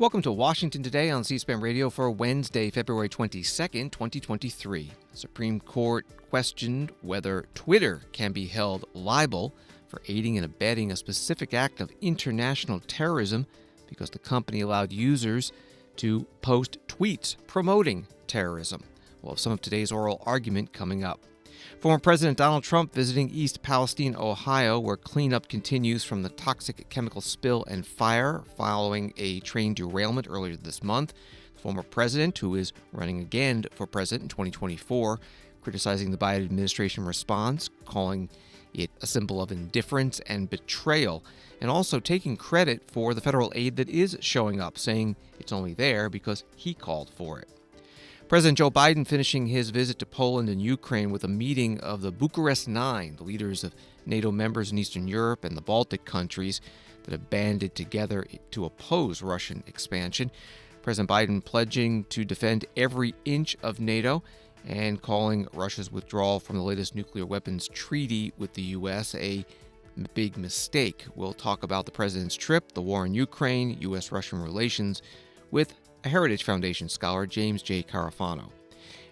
Welcome to Washington Today on C-SPAN Radio for Wednesday, February 22nd, 2023. The Supreme Court questioned whether Twitter can be held liable for aiding and abetting a specific act of international terrorism because the company allowed users to post tweets promoting terrorism. We'll have some of today's oral argument coming up. Former President Donald Trump visiting East Palestine, Ohio, where cleanup continues from the toxic chemical spill and fire following a train derailment earlier this month. The former president, who is running again for president in 2024, criticizing the Biden administration response, calling it a symbol of indifference and betrayal, and also taking credit for the federal aid that is showing up, saying it's only there because he called for it. President Joe Biden finishing his visit to Poland and Ukraine with a meeting of the Bucharest Nine, the leaders of NATO members in Eastern Europe and the Baltic countries that have banded together to oppose Russian expansion. President Biden pledging to defend every inch of NATO and calling Russia's withdrawal from the latest nuclear weapons treaty with the U.S. a big mistake. We'll talk about the president's trip, the war in Ukraine, U.S.-Russian relations with a Heritage Foundation scholar, James J. Carafano.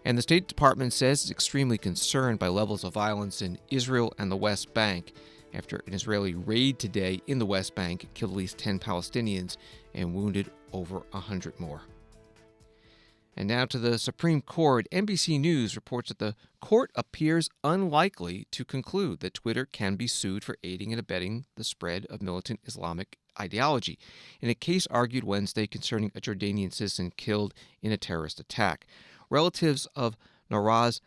And the State Department says it's extremely concerned by levels of violence in Israel and the West Bank after an Israeli raid today in the West Bank killed at least 10 Palestinians and wounded over 100 more. And now to the Supreme Court. NBC News reports that the court appears unlikely to conclude that Twitter can be sued for aiding and abetting the spread of militant Islamic ideology in a case argued Wednesday concerning a Jordanian citizen killed in a terrorist attack. Relatives of Naraz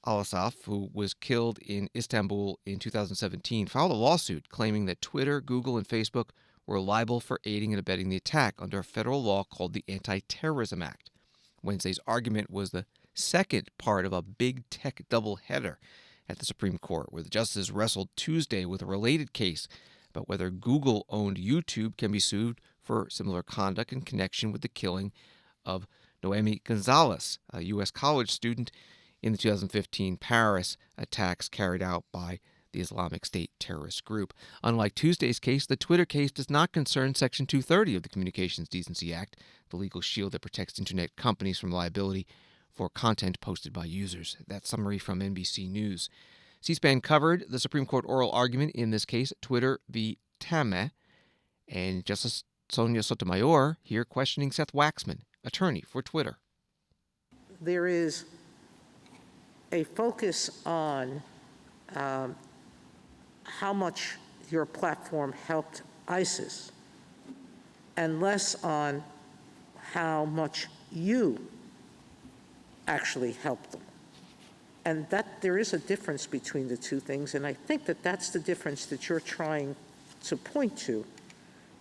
al-Assaf, who was killed in Istanbul in 2017, filed a lawsuit claiming that Twitter, Google, and Facebook were liable for aiding and abetting the attack under a federal law called the Anti-Terrorism Act. Wednesday's argument was the second part of a big tech doubleheader at the Supreme Court, where the justices wrestled Tuesday with a related case about whether Google-owned YouTube can be sued for similar conduct in connection with the killing of Noemi Gonzalez, a U.S. college student, in the 2015 Paris attacks carried out by the Islamic State terrorist group. Unlike Tuesday's case, the Twitter case does not concern Section 230 of the Communications Decency Act, the legal shield that protects Internet companies from liability for content posted by users. That summary from NBC News. C-SPAN covered the Supreme Court oral argument in this case, Twitter v. Tame, and Justice Sonia Sotomayor here questioning Seth Waxman, attorney for Twitter. There is a focus on how much your platform helped ISIS and less on how much you actually helped them. And that there is a difference between the two things, and I think that that's the difference that you're trying to point to,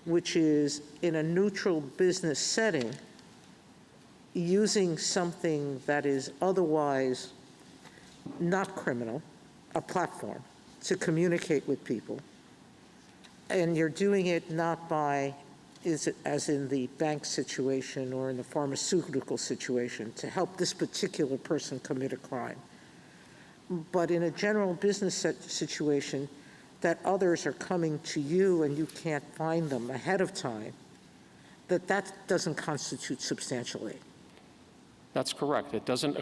which is in a neutral business setting, using something that is otherwise not criminal, a platform, to communicate with people. And you're doing it not by, as in the bank situation or in the pharmaceutical situation, to help this particular person commit a crime. But in a general business situation that others are coming to you and you can't find them ahead of time, that doesn't constitute substantial aid. That's correct. It doesn't.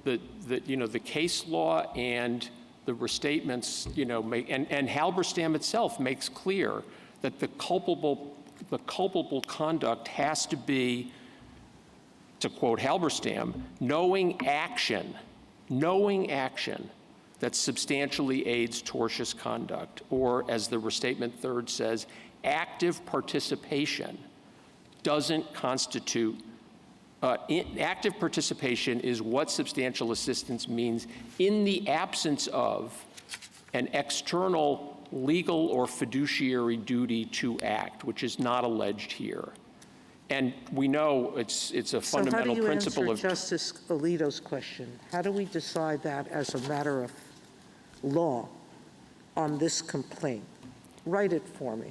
The case law and the restatements, make and Halberstam itself makes clear that the culpable conduct has to be, to quote Halberstam, knowing action that substantially aids tortious conduct, or as the restatement third says, active participation doesn't constitute. Active participation is what substantial assistance means in the absence of an external legal or fiduciary duty to act, which is not alleged here. And we know it's a fundamental principle of— So how do you answer Justice Alito's question? How do we decide that as a matter of law on this complaint? Write it for me.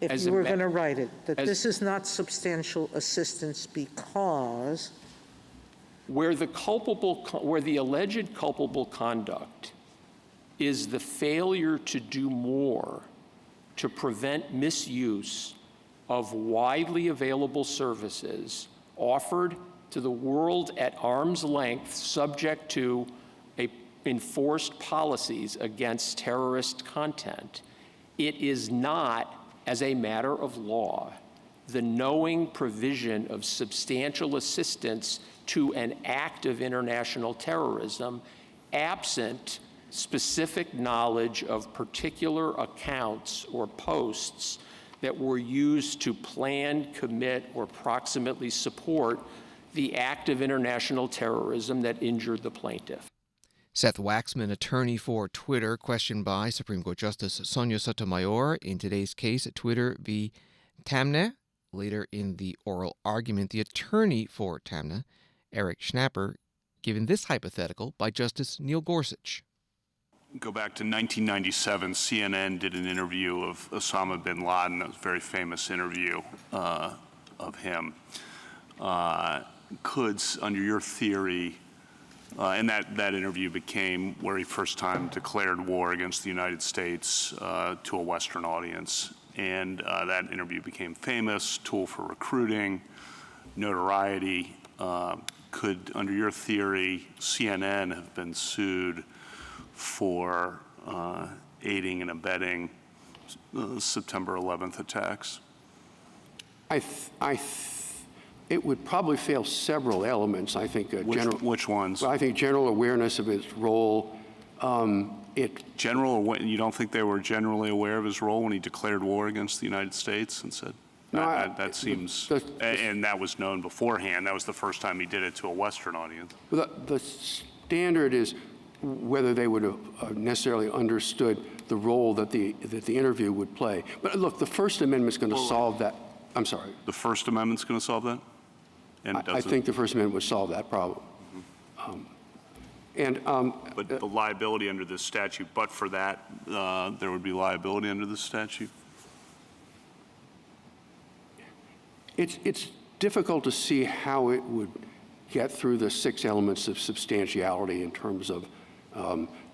If you were going to write it, that this is not substantial assistance because where the alleged culpable conduct is the failure to do more to prevent misuse of widely available services offered to the world at arm's length, subject to enforced policies against terrorist content, it is not, as a matter of law, the knowing provision of substantial assistance to an act of international terrorism, absent specific knowledge of particular accounts or posts that were used to plan, commit, or proximately support the act of international terrorism that injured the plaintiff. Seth Waxman, attorney for Twitter, questioned by Supreme Court Justice Sonia Sotomayor in today's case at Twitter v. Tamna. Later in the oral argument, the attorney for Tamna, Eric Schnapper, given this hypothetical by Justice Neil Gorsuch. Go back to 1997, CNN did an interview of Osama bin Laden. That was a very famous interview of him. Could, under your theory, and that interview became where he first time declared war against the United States to a Western audience. And that interview became famous, tool for recruiting, notoriety. Could, under your theory, CNN have been sued for aiding and abetting September 11th attacks? It would probably fail several elements. I think which ones? Well, I think general awareness of its role. You don't think they were generally aware of his role when he declared war against the United States and said? No, that seems, and that was known beforehand. That was the first time he did it to a Western audience. The standard is whether they would have necessarily understood the role that the interview would play. But look, the First Amendment's going to solve that. I'm sorry. The First Amendment's going to solve that? And I think the First Amendment would solve that problem. But the liability under this statute, but for that, there would be liability under this statute? It's difficult to see how it would get through the 6 elements of substantiality in terms of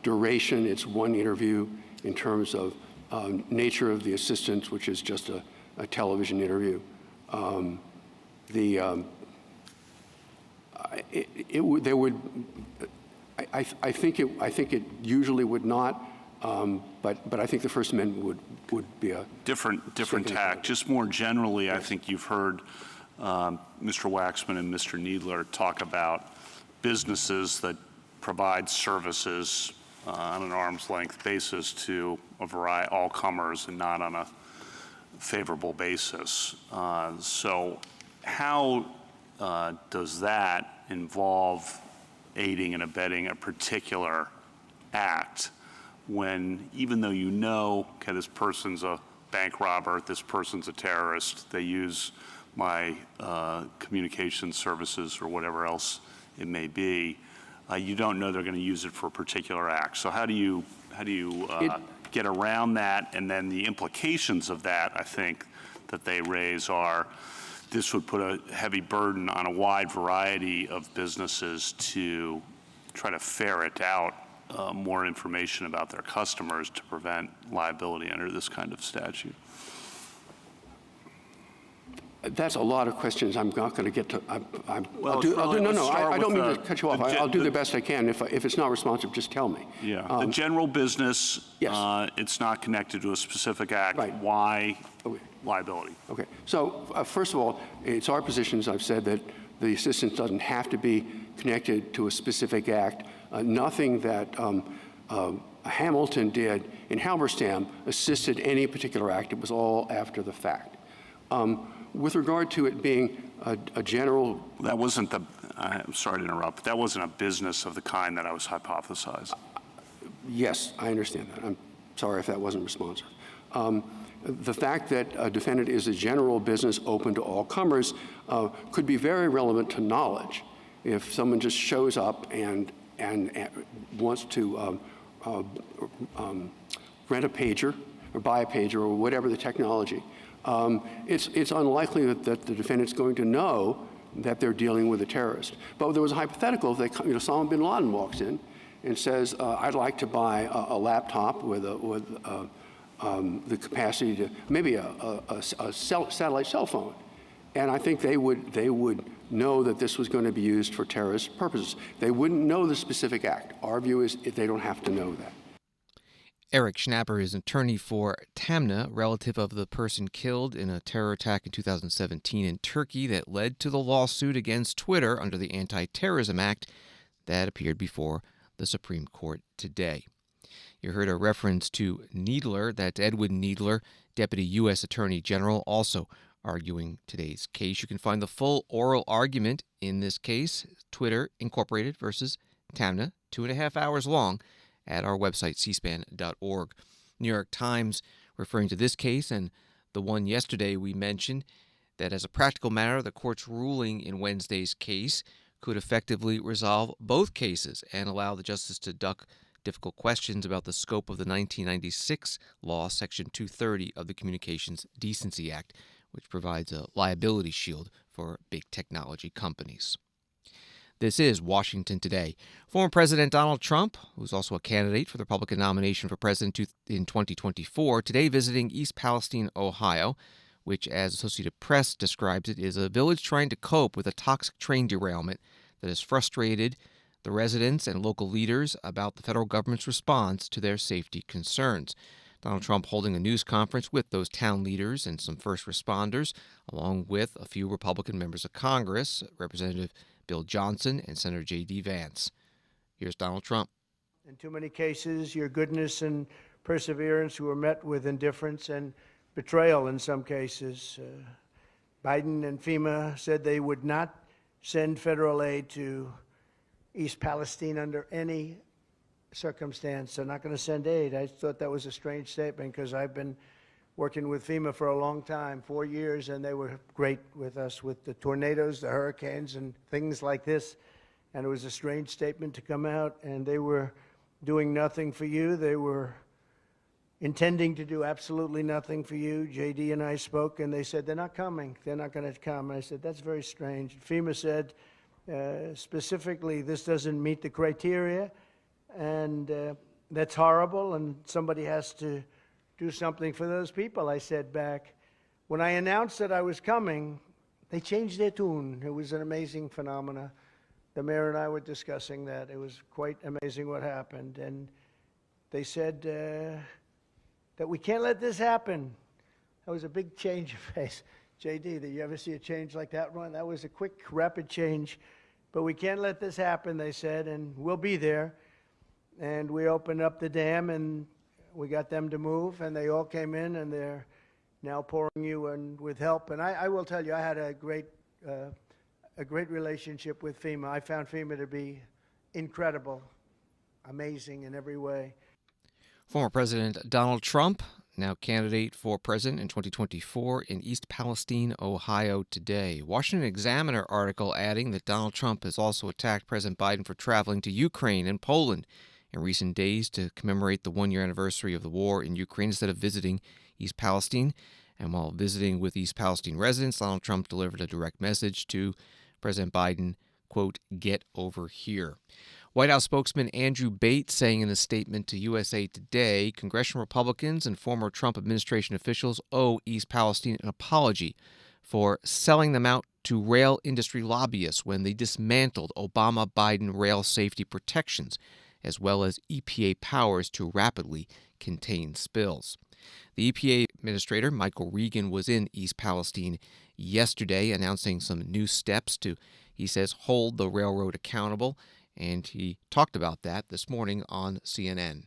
duration. It's one interview. In terms of nature of the assistance, which is just a television interview. I think it usually would not, but I think the First Amendment would be a different tack. Just more generally, yes. I think you've heard Mr. Waxman and Mr. Needler talk about businesses that provide services on an arm's length basis to a variety, all comers, and not on a favorable basis. So how does that involve aiding and abetting a particular act when, even though you know, okay, this person's a bank robber, this person's a terrorist, they use my communication services or whatever else it may be, you don't know they're going to use it for a particular act. So how do you get around that? And then the implications of that, I think, that they raise are this would put a heavy burden on a wide variety of businesses to try to ferret out more information about their customers to prevent liability under this kind of statute. That's a lot of questions I'm not going to get to. I don't mean to cut you off. I'll do the best I can. If it's not responsive, just tell me. Yeah. The general business, yes. It's not connected to a specific act. Right. Why okay. liability? Okay. So first of all, it's our position, as I've said, that the assistance doesn't have to be connected to a specific act. Nothing that Hamilton did in Halberstam assisted any particular act. It was all after the fact. With regard to it being a general... That wasn't the, I'm sorry to interrupt, but that wasn't a business of the kind that I was hypothesizing. Yes, I understand that. I'm sorry if that wasn't responsive. The fact that a defendant is a general business open to all comers could be very relevant to knowledge. If someone just shows up and wants to rent a pager or buy a pager or whatever the technology, it's unlikely that the defendant's going to know that they're dealing with a terrorist. But there was a hypothetical that Osama bin Laden walks in and says, "I'd like to buy a laptop with the capacity to maybe a satellite cell phone. And I think they would know that this was going to be used for terrorist purposes. They wouldn't know the specific act. Our view is they don't have to know that. Eric Schnapper is an attorney for Tamna, relative of the person killed in a terror attack in 2017 in Turkey that led to the lawsuit against Twitter under the Anti-Terrorism Act that appeared before the Supreme Court today. You heard a reference to Needler. That's Edwin Needler, Deputy U.S. Attorney General, also arguing today's case. You can find the full oral argument in this case, Twitter Incorporated versus Tamna, 2.5 hours long, at our website, cspan.org. New York Times, referring to this case and the one yesterday we mentioned, that as a practical matter, the court's ruling in Wednesday's case could effectively resolve both cases and allow the justice to duck difficult questions about the scope of the 1996 law, Section 230 of the Communications Decency Act, which provides a liability shield for big technology companies. This is Washington Today. Former President Donald Trump, who's also a candidate for the Republican nomination for president in 2024, today visiting East Palestine, Ohio, which, as Associated Press describes it, is a village trying to cope with a toxic train derailment that has frustrated the residents and local leaders about the federal government's response to their safety concerns. Donald Trump holding a news conference with those town leaders and some first responders, along with a few Republican members of Congress, Representative Bill Johnson and Senator J.D. Vance. Here's Donald Trump. In too many cases, your goodness and perseverance were met with indifference and betrayal in some cases. Biden and FEMA said they would not send federal aid to East Palestine under any circumstance. They're not going to send aid. I thought that was a strange statement because I've been working with FEMA for a long time, 4 years, and they were great with us with the tornadoes, the hurricanes, and things like this. And it was a strange statement to come out, and they were doing nothing for you. They were intending to do absolutely nothing for you. JD and I spoke, and they said, they're not coming. They're not going to come. And I said, that's very strange. FEMA said, specifically, this doesn't meet the criteria, and that's horrible, and somebody has to do something for those people. I said back, when I announced that I was coming, they changed their tune. It was an amazing phenomena. The mayor and I were discussing that. It was quite amazing what happened. And they said that we can't let this happen. That was a big change of pace. JD, did you ever see a change like that one? That was a quick, rapid change. But we can't let this happen, they said, and we'll be there. And we opened up the dam, and we got them to move, and they all came in, and they're now pouring you in with help. And I will tell you, I had a great relationship with FEMA. I found FEMA to be incredible, amazing in every way. Former President Donald Trump, now candidate for president in 2024 in East Palestine, Ohio today. Washington Examiner article adding that Donald Trump has also attacked President Biden for traveling to Ukraine and Poland in recent days to commemorate the one-year anniversary of the war in Ukraine instead of visiting East Palestine. And while visiting with East Palestine residents, Donald Trump delivered a direct message to President Biden, quote, get over here. White House spokesman Andrew Bates saying in a statement to USA Today, congressional Republicans and former Trump administration officials owe East Palestine an apology for selling them out to rail industry lobbyists when they dismantled Obama-Biden rail safety protections, as well as EPA powers to rapidly contain spills. The EPA administrator, Michael Regan, was in East Palestine yesterday announcing some new steps to, he says, hold the railroad accountable, and he talked about that this morning on CNN.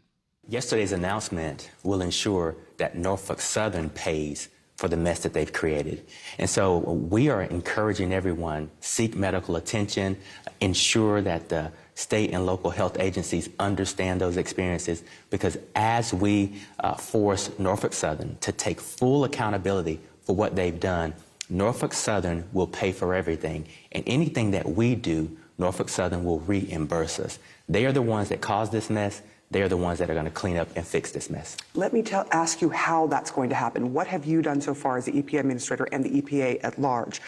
Yesterday's announcement will ensure that Norfolk Southern pays for the mess that they've created. And so we are encouraging everyone, seek medical attention, ensure that the state and local health agencies understand those experiences, because as we force Norfolk Southern to take full accountability for what they've done, Norfolk Southern will pay for everything. And anything that we do, Norfolk Southern will reimburse us. They are the ones that caused this mess. They are the ones that are going to clean up and fix this mess. Let me ask you how that's going to happen. What have you done so far as the EPA administrator and the EPA at large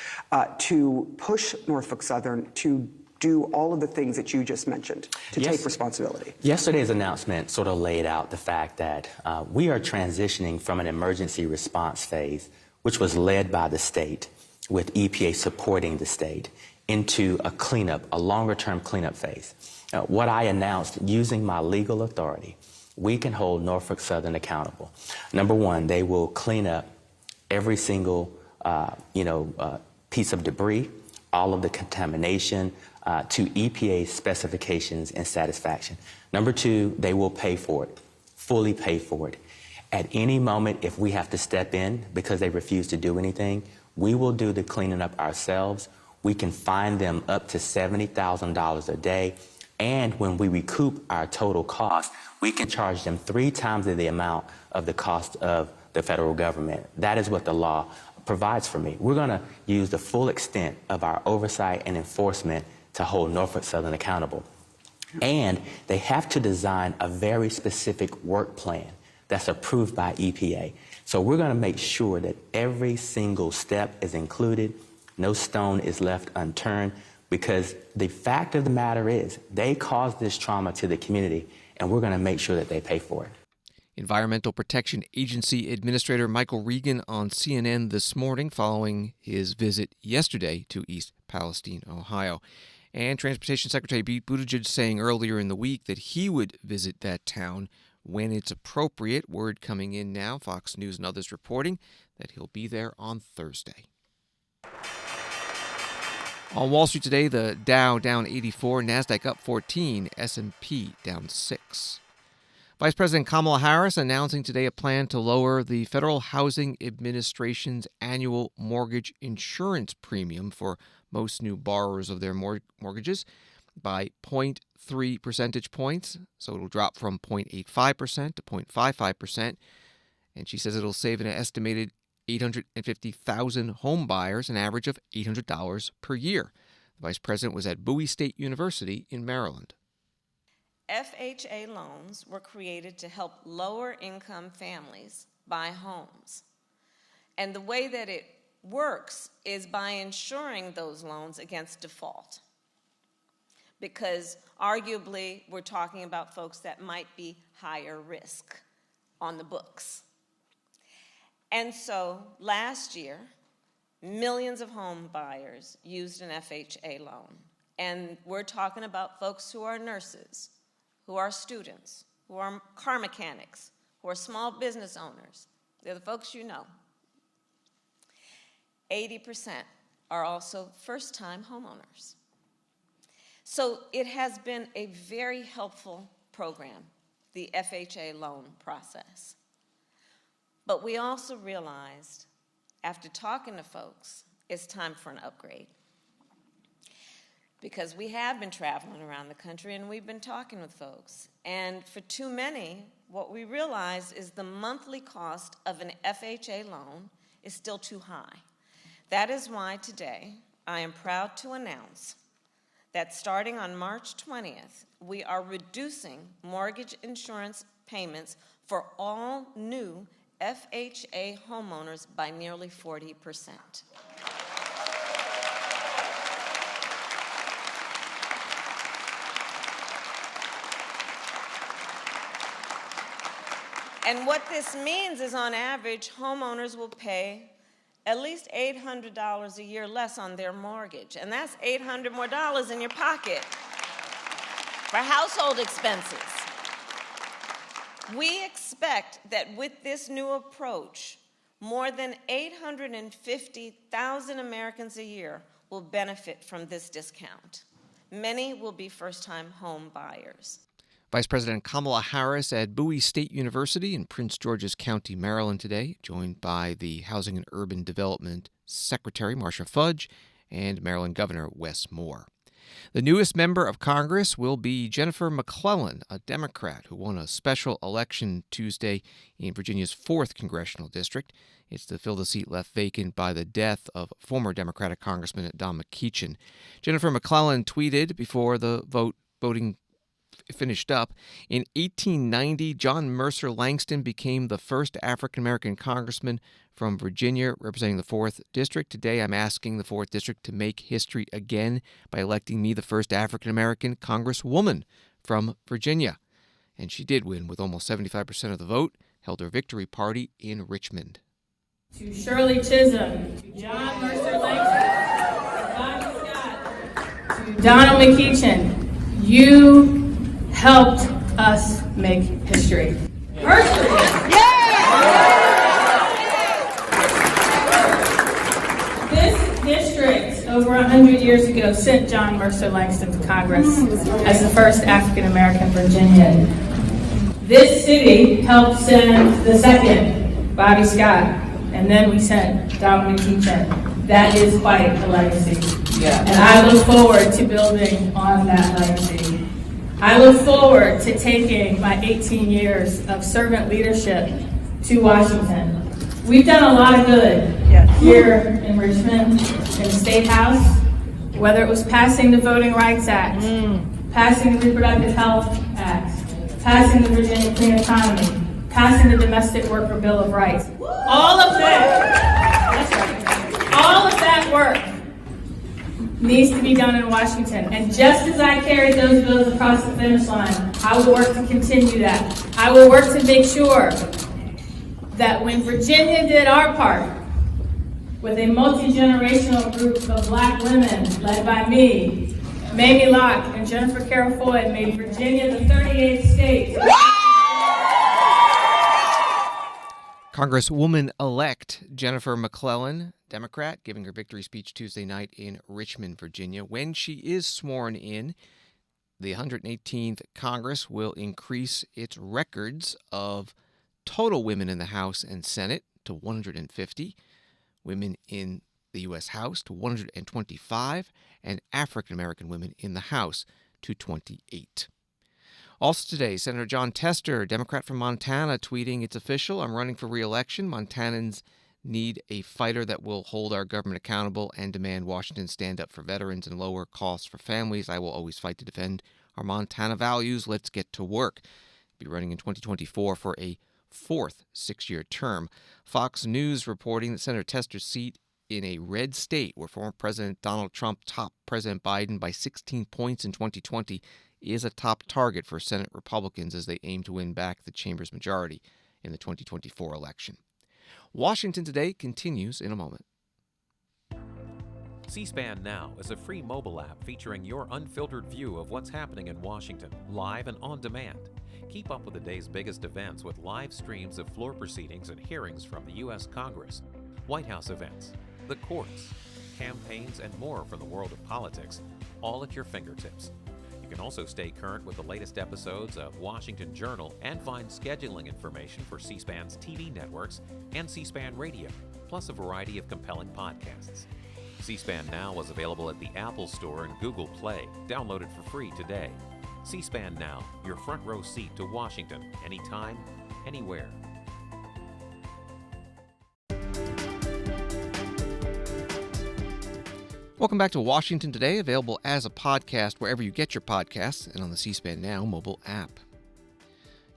to push Norfolk Southern to do all of the things that you just mentioned to Yes. take responsibility? Yesterday's announcement sort of laid out the fact that we are transitioning from an emergency response phase, which was led by the state, with EPA supporting the state, into a cleanup, a longer-term cleanup phase. What I announced, using my legal authority, we can hold Norfolk Southern accountable. Number one, they will clean up every single piece of debris, all of the contamination, to EPA specifications and satisfaction. Number two, they will pay for it, fully pay for it. At any moment, if we have to step in because they refuse to do anything, we will do the cleaning up ourselves. We can fine them up to $70,000 a day. And when we recoup our total cost, we can charge them 3 times the amount of the cost of the federal government. That is what the law provides for me. We're going to use the full extent of our oversight and enforcement to hold Norfolk Southern accountable. And they have to design a very specific work plan that's approved by EPA. So we're going to make sure that every single step is included, no stone is left unturned, because the fact of the matter is they caused this trauma to the community, and we're going to make sure that they pay for it. Environmental Protection Agency Administrator Michael Regan on CNN this morning following his visit yesterday to East Palestine, Ohio. And Transportation Secretary Pete Buttigieg saying earlier in the week that he would visit that town when it's appropriate. Word coming in now, Fox News and others reporting that he'll be there on Thursday. On Wall Street today, the Dow down 84, NASDAQ up 14, S&P down 6. Vice President Kamala Harris announcing today a plan to lower the Federal Housing Administration's annual mortgage insurance premium for most new borrowers of their mortgages by 0.3 percentage points. So it'll drop from 0.85% to 0.55%. And she says it'll save an estimated 850,000 home buyers an average of $800 per year. The vice president was at Bowie State University in Maryland. FHA loans were created to help lower-income families buy homes. And the way that it works is by insuring those loans against default. Because arguably, we're talking about folks that might be higher risk on the books. And so last year, millions of home buyers used an FHA loan. And we're talking about folks who are nurses, who are students, who are car mechanics, who are small business owners. They're the folks you know. 80% are also first-time homeowners. So it has been a very helpful program, the FHA loan process. But we also realized, after talking to folks, it's time for an upgrade. Because we have been traveling around the country and we've been talking with folks. And for too many, what we realize is the monthly cost of an FHA loan is still too high. That is why today I am proud to announce that starting on March 20th, we are reducing mortgage insurance payments for all new FHA homeowners by nearly 40%. And what this means is, on average, homeowners will pay at least $800 a year less on their mortgage. And that's $800 more in your pocket for household expenses. We expect that with this new approach, more than 850,000 Americans a year will benefit from this discount. Many will be first-time home buyers. Vice President Kamala Harris at Bowie State University in Prince George's County, Maryland today, joined by the Housing and Urban Development Secretary, Marcia Fudge, and Maryland Governor Wes Moore. The newest member of Congress will be Jennifer McClellan, a Democrat who won a special election Tuesday in Virginia's 4th Congressional District. It's to fill the seat left vacant by the death of former Democratic Congressman Don McEachin. Jennifer McClellan tweeted before the voting finished up. In 1890, John Mercer Langston became the first African-American congressman from Virginia representing the 4th District. Today, I'm asking the 4th District to make history again by electing me the first African-American congresswoman from Virginia. And she did win with almost 75% of the vote, held her victory party in Richmond. To Shirley Chisholm, to John Mercer Langston, to Bobby Scott, to Donald McEachin, you helped us make history. This district, over 100 years ago, sent John Mercer Langston to Congress as the first African-American Virginian. This city helped send the second, Bobby Scott, and then we sent Donald McEachin. That is quite a legacy. And I look forward to building on that legacy. I look forward to taking my 18 years of servant leadership to Washington. We've done a lot of good here in Richmond, in the State House, whether it was passing the Voting Rights Act, passing the Reproductive Health Act, passing the Virginia Clean Economy, passing the Domestic Worker Bill of Rights. All of that work needs to be done in Washington. And just as I carried those bills across the finish line, I will work to continue that. I will work to make sure that when Virginia did our part, with a multi-generational group of Black women led by me, Mamie Locke and Jennifer Carroll Floyd, made Virginia the 38th state. Congresswoman-elect Jennifer McClellan, Democrat, giving her victory speech Tuesday night in Richmond, Virginia. When she is sworn in, the 118th Congress will increase its records of total women in the House and Senate to 150, women in the U.S. House to 125, and African-American women in the House to 28. Also today, Senator John Tester, Democrat from Montana, tweeting, "It's official, I'm running for re-election. Montanans need a fighter that will hold our government accountable and demand Washington stand up for veterans and lower costs for families. I will always fight to defend our Montana values. Let's get to work." Be running in 2024 for a 4th 6-year term. Fox News reporting that Senator Tester's seat in a red state where former President Donald Trump topped President Biden by 16 points in 2020 is a top target for Senate Republicans as they aim to win back the chamber's majority in the 2024 election. Washington Today continues in a moment. C-SPAN Now is a free mobile app featuring your unfiltered view of what's happening in Washington, live and on demand. Keep up with the day's biggest events with live streams of floor proceedings and hearings from the U.S. Congress, White House events, the courts, campaigns, and more from the world of politics, all at your fingertips. You can also stay current with the latest episodes of Washington Journal and find scheduling information for C-SPAN's TV networks and C-SPAN Radio, plus a variety of compelling podcasts. C-SPAN Now is available at the Apple Store and Google Play. Download it for free today. C-SPAN Now, your front row seat to Washington, anytime, anywhere. Welcome back to Washington Today, available as a podcast wherever you get your podcasts and on the C-SPAN Now mobile app.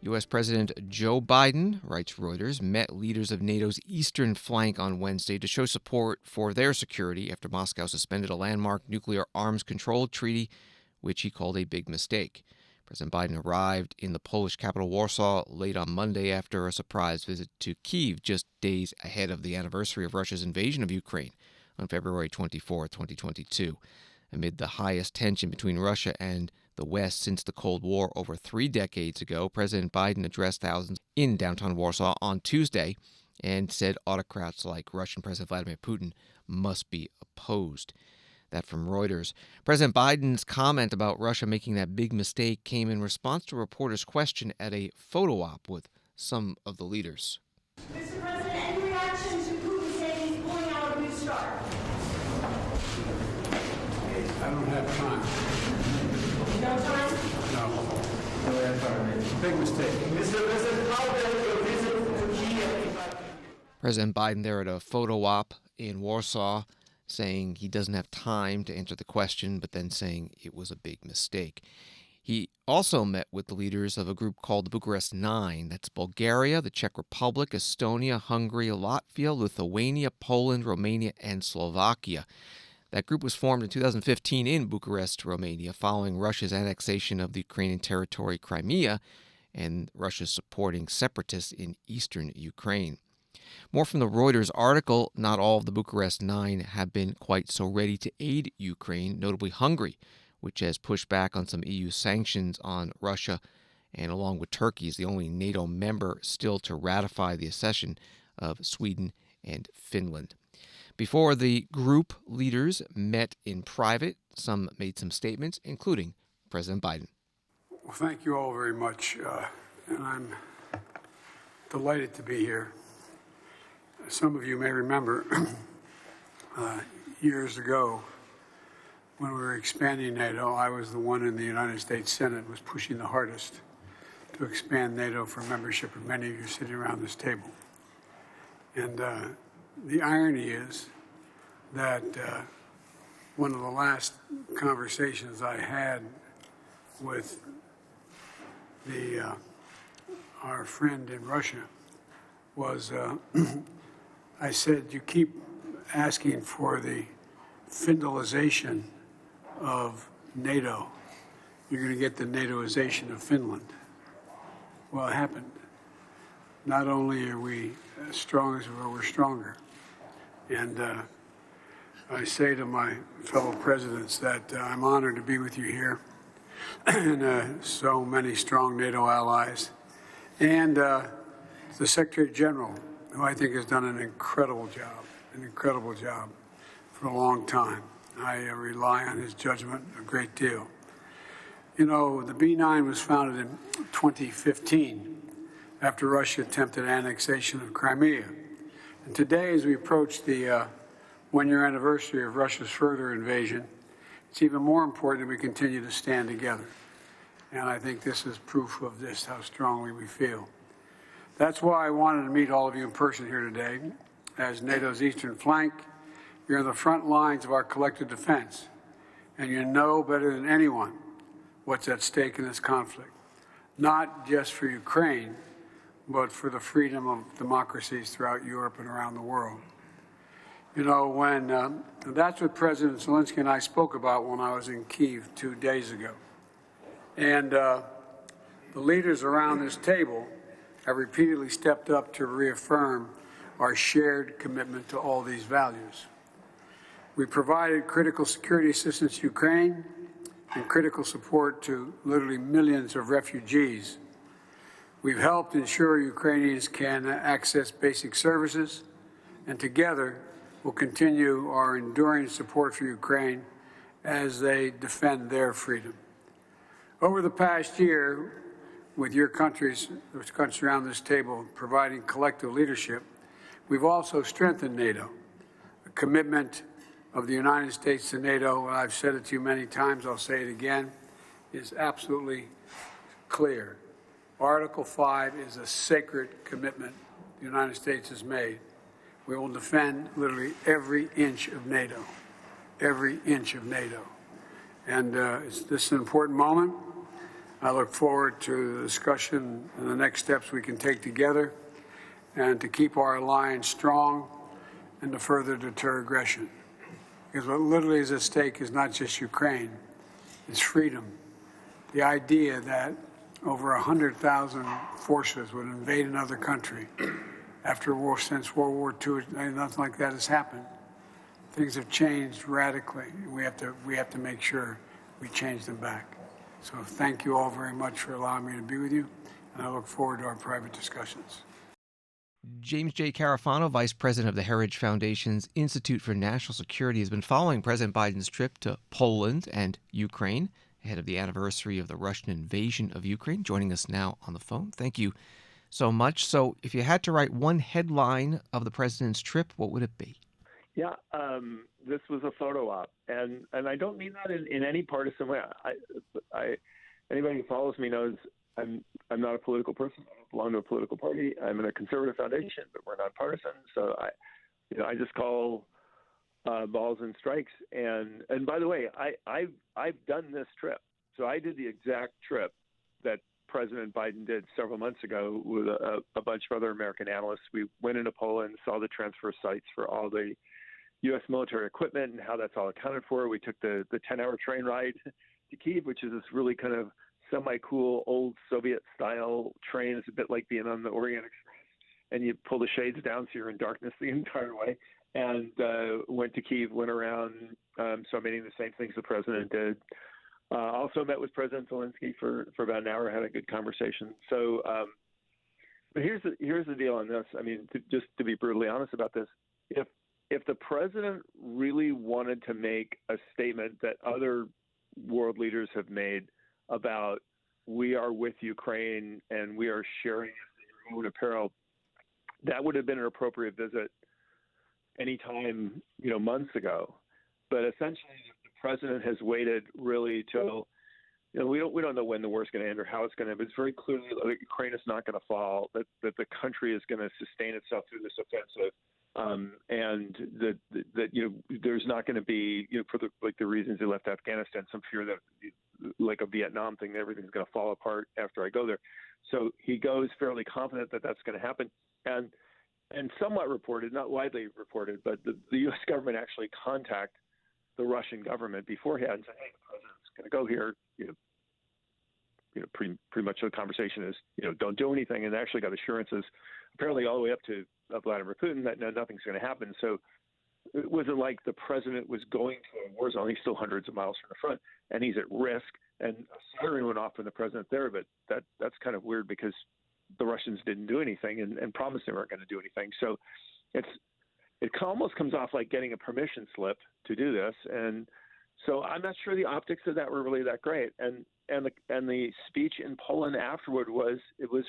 U.S. President Joe Biden, writes Reuters, met leaders of NATO's eastern flank on Wednesday to show support for their security after Moscow suspended a landmark nuclear arms control treaty, which he called a big mistake. President Biden arrived in the Polish capital Warsaw late on Monday after a surprise visit to Kyiv just days ahead of the anniversary of Russia's invasion of Ukraine on February 24, 2022. Amid the highest tension between Russia and the West since the Cold War over 3 decades ago, President Biden addressed thousands in downtown Warsaw on Tuesday and said autocrats like Russian President Vladimir Putin must be opposed. That from Reuters. President Biden's comment about Russia making that big mistake came in response to a reporter's question at a photo op with some of the leaders. Mr. President, any reaction to Putin saying he's pulling out of New START? I don't have time. No time? No. No air time. It's a big mistake. Mr. President, how does your visit to Kyiv? President Biden there at a photo op in Warsaw saying he doesn't have time to answer the question, but then saying it was a big mistake. He also met with the leaders of a group called the Bucharest Nine. That's Bulgaria, the Czech Republic, Estonia, Hungary, Latvia, Lithuania, Poland, Romania, and Slovakia. That group was formed in 2015 in Bucharest, Romania, following Russia's annexation of the Ukrainian territory Crimea and Russia's supporting separatists in eastern Ukraine. More from the Reuters article, not all of the Bucharest Nine have been quite so ready to aid Ukraine, notably Hungary, which has pushed back on some EU sanctions on Russia, and along with Turkey is the only NATO member still to ratify the accession of Sweden and Finland. Before the group leaders met in private, some made some statements, including President Biden. Well, thank you all very much, and I'm delighted to be here. Some of you may remember years ago when we were expanding NATO, I was the one in the United States Senate was pushing the hardest to expand NATO for membership of many of you sitting around this table. And the irony is that one of the last conversations I had with our friend in Russia was I said, you keep asking for the Finlandization of NATO. You're going to get the NATOization of Finland. Well, it happened. Not only are we as strong as we were, we're stronger. And I say to my fellow presidents that I'm honored to be with you here and so many strong NATO allies. And the Secretary General, who I think has done an incredible job for a long time. I rely on his judgment a great deal. You know, the B9 was founded in 2015 after Russia attempted annexation of Crimea. And today, as we approach the one-year anniversary of Russia's further invasion, it's even more important that we continue to stand together. And I think this is proof of this, how strongly we feel. That's why I wanted to meet all of you in person here today. As NATO's eastern flank, you're on the front lines of our collective defense, and you know better than anyone what's at stake in this conflict, not just for Ukraine, but for the freedom of democracies throughout Europe and around the world. You know, that's what President Zelensky and I spoke about when I was in Kyiv 2 days ago. And the leaders around this table have repeatedly stepped up to reaffirm our shared commitment to all these values. We provided critical security assistance to Ukraine and critical support to literally millions of refugees. We've helped ensure Ukrainians can access basic services, and together we'll continue our enduring support for Ukraine as they defend their freedom. Over the past year, with your countries around this table providing collective leadership, we've also strengthened NATO. The commitment of the United States to NATO, and I've said it to you many times, I'll say it again, is absolutely clear. Article 5 is a sacred commitment the United States has made. We will defend literally every inch of NATO, every inch of NATO. And this is an important moment. I look forward to the discussion and the next steps we can take together and to keep our alliance strong and to further deter aggression. Because what literally is at stake is not just Ukraine, it's freedom. The idea that over 100,000 forces would invade another country since World War II, nothing like that has happened. Things have changed radically. We have to make sure we change them back. So thank you all very much for allowing me to be with you, and I look forward to our private discussions. James J. Carafano, Vice President of the Heritage Foundation's Institute for National Security, has been following President Biden's trip to Poland and Ukraine ahead of the anniversary of the Russian invasion of Ukraine, joining us now on the phone. Thank you so much. So if you had to write one headline of the president's trip, what would it be? Yeah, this was a photo op, and I don't mean that in any partisan way. Anybody who follows me knows I'm not a political person. I don't belong to a political party. I'm in a conservative foundation, but we're nonpartisan. So I just call balls and strikes. And by the way, I've done this trip. So I did the exact trip that President Biden did several months ago with a bunch of other American analysts. We went into Poland, saw the transfer sites for all the U.S. military equipment and how that's all accounted for. We took the 10-hour train ride to Kyiv, which is this really kind of semi-cool old Soviet-style train. It's a bit like being on the Orient Express, and you pull the shades down so you're in darkness the entire way. And went to Kyiv, went around, saw many of the same things the president did. Also met with President Zelensky for about an hour, had a good conversation. So, but here's the deal on this. I mean, just to be brutally honest about this, if the president really wanted to make a statement that other world leaders have made about we are with Ukraine and we are sharing your own apparel, that would have been an appropriate visit anytime, months ago. But essentially, the president has waited really till, we don't know when the war is going to end or how it's going to end, but it's very clearly that Ukraine is not going to fall, that the country is going to sustain itself through this offensive. And that there's not going to be, for the reasons he left Afghanistan, some fear that, like a Vietnam thing, that everything's going to fall apart after I go there. So he goes fairly confident that that's going to happen. And somewhat reported, not widely reported, but the U.S. government actually contacted the Russian government beforehand and said, hey, the president's going to go here. Pretty much the conversation is, don't do anything. And they actually got assurances, apparently all the way up to Vladimir Putin, that nothing's going to happen. So it wasn't like the president was going to a war zone. He's still hundreds of miles from the front, and he's at risk. And a siren went off from the president there, but that's kind of weird because the Russians didn't do anything and promised they weren't going to do anything. So it almost comes off like getting a permission slip to do this. And so I'm not sure the optics of that were really that great. And the speech in Poland afterward was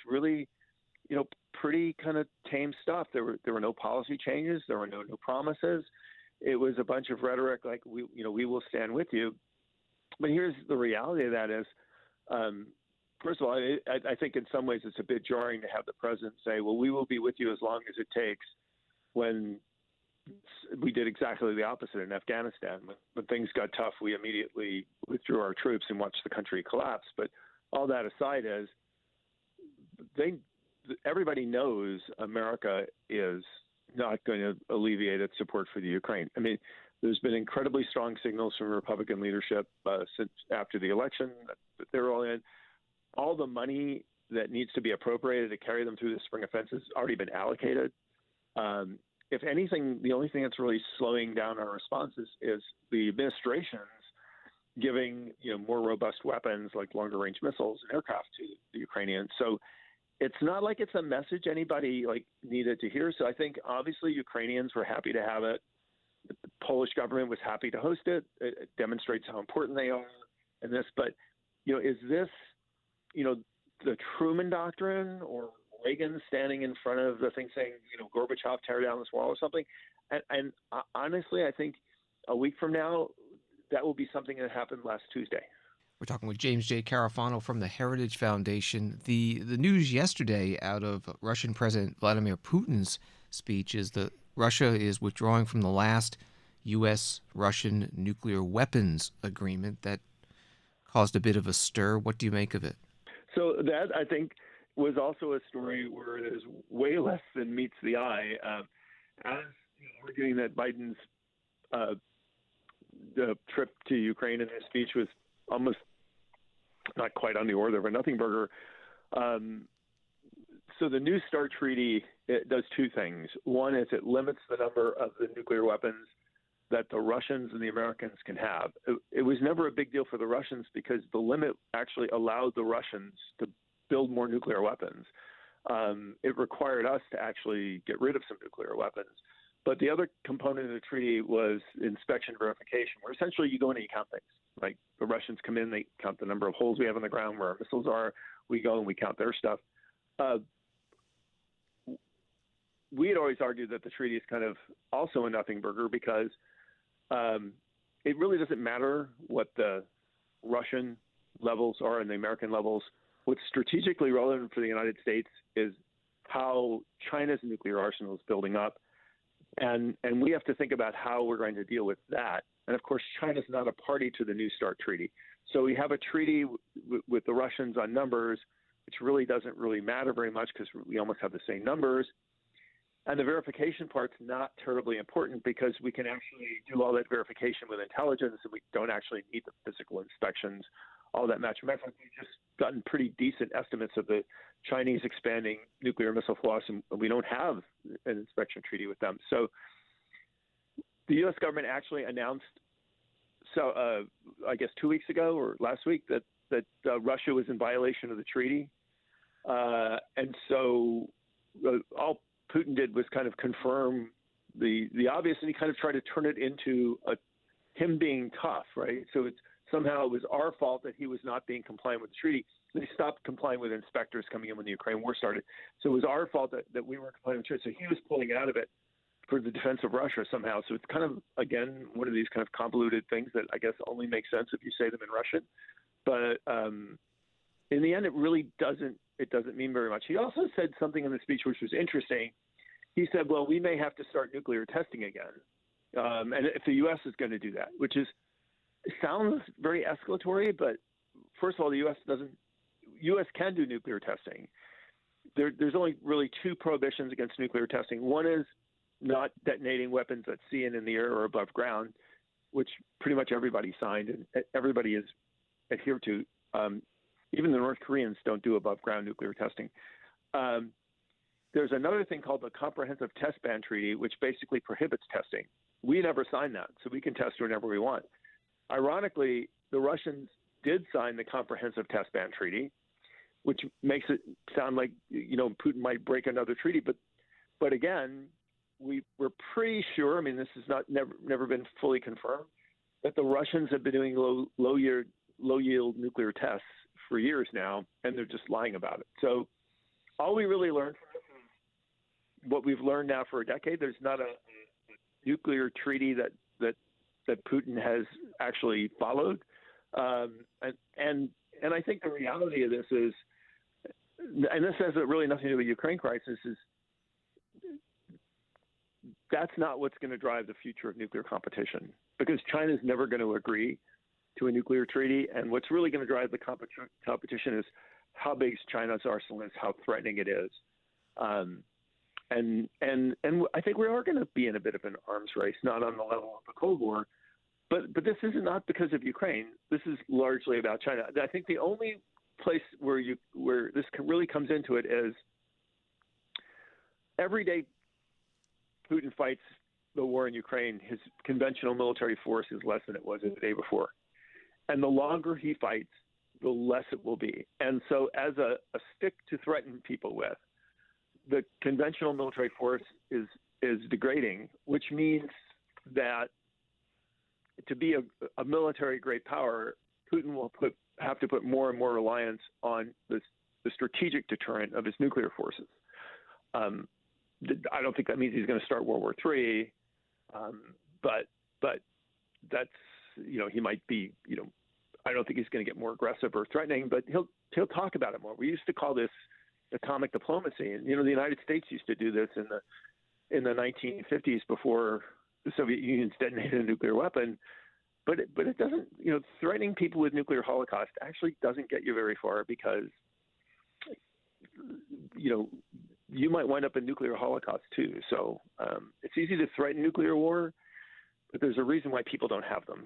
really, pretty kind of tame stuff. There were no policy changes. There were no new promises. It was a bunch of rhetoric like we will stand with you. But here's the reality of that is, first of all, I think in some ways it's a bit jarring to have the president say, well, we will be with you as long as it takes, when we did exactly the opposite in Afghanistan. When things got tough, we immediately withdrew our troops and watched the country collapse. But all that aside, everybody knows America is not going to alleviate its support for the Ukraine. I mean, there's been incredibly strong signals from Republican leadership since after the election that they're all in. All the money that needs to be appropriated to carry them through the spring offensive has already been allocated. If anything, the only thing that's really slowing down our responses is the administration's giving more robust weapons like longer range missiles and aircraft to the Ukrainians. So it's not like it's a message anybody needed to hear. So I think obviously Ukrainians were happy to have it. The Polish government was happy to host it. It demonstrates how important they are in this. But is this the Truman Doctrine or Reagan standing in front of the thing saying, Gorbachev, tear down this wall or something? And honestly, I think a week from now, that will be something that happened last Tuesday. We're talking with James J. Carafano from the Heritage Foundation. The news yesterday out of Russian President Vladimir Putin's speech is that Russia is withdrawing from the last U.S.-Russian nuclear weapons agreement. That caused a bit of a stir. What do you make of it? So that, I think, was also a story where there's way less than meets the eye. Arguing that Biden's the trip to Ukraine in his speech was almost not quite on the order of a nothing burger. So the New START treaty, it does two things. One is it limits the number of the nuclear weapons that the Russians and the Americans can have. It was never a big deal for the Russians because the limit actually allowed the Russians to build more nuclear weapons. It required us to actually get rid of some nuclear weapons. But the other component of the treaty was inspection verification, where essentially you go in and you count things. Like the Russians come in, they count the number of holes we have on the ground where our missiles are. We go and we count their stuff. We had always argued that the treaty is kind of also a nothing burger because it really doesn't matter what the Russian levels are and the American levels. What's strategically relevant for the United States is how China's nuclear arsenal is building up. And we have to think about how we're going to deal with that. And of course, China's not a party to the New START treaty. So we have a treaty with the Russians on numbers, which really doesn't really matter very much because we almost have the same numbers. And the verification part's not terribly important because we can actually do all that verification with intelligence, and we don't actually need the physical inspections, all that match. We've just gotten pretty decent estimates of the Chinese expanding nuclear missile floss, and we don't have an inspection treaty with them. So the U.S. government actually announced, I guess 2 weeks ago or last week, that Russia was in violation of the treaty. And so all Putin did was kind of confirm the obvious, and he kind of tried to turn it into him being tough, right? So somehow it was our fault that he was not being compliant with the treaty. They stopped complying with inspectors coming in when the Ukraine war started. So it was our fault that we weren't compliant with the treaty. So he was pulling out of it for the defense of Russia somehow. So it's kind of, again, one of these kind of convoluted things that I guess only make sense if you say them in Russian. But in the end, it really doesn't mean very much. He also said something in the speech which was interesting. He said, well, we may have to start nuclear testing again. And if the U.S. is going to do that, which sounds very escalatory, but first of all, the U.S. can do nuclear testing. There's only really two prohibitions against nuclear testing. One is not detonating weapons at sea and in the air or above ground, which pretty much everybody signed and everybody is adhered to. Even the North Koreans don't do above ground nuclear testing. There's another thing called the Comprehensive Test Ban Treaty, which basically prohibits testing. We never signed that, so we can test whenever we want. Ironically, the Russians did sign the Comprehensive Test Ban Treaty, which makes it sound like, Putin might break another treaty. But again, we're pretty sure, I mean, this has never been fully confirmed, that the Russians have been doing low yield nuclear tests for years now, and they're just lying about it. So all we really learned from this is what we've learned now for a decade. There's not a nuclear treaty that Putin has actually followed. And I think the reality of this is, and this has really nothing to do with the Ukraine crisis, is that's not what's going to drive the future of nuclear competition, because China's never going to agree to a nuclear treaty. And what's really going to drive the competition is how big is China's arsenal is, how threatening it is. And I think we are going to be in a bit of an arms race, not on the level of the Cold War, but this is not because of Ukraine. This is largely about China. I think the only place where this really comes into it is every day Putin fights the war in Ukraine, his conventional military force is less than it was the day before. And the longer he fights, the less it will be. And so as a stick to threaten people with, the conventional military force is degrading, which means that to be a military great power, Putin will have to put more and more reliance on the strategic deterrent of his nuclear forces. I don't think that means he's going to start World War III, but that's, he might be, I don't think he's going to get more aggressive or threatening, but he'll talk about it more. We used to call this atomic diplomacy, and the United States used to do this in the 1950s before the Soviet Union's detonated a nuclear weapon. But it doesn't, threatening people with nuclear holocaust actually doesn't get you very far, because you might wind up in nuclear holocaust too. So it's easy to threaten nuclear war, but there's a reason why people don't have them.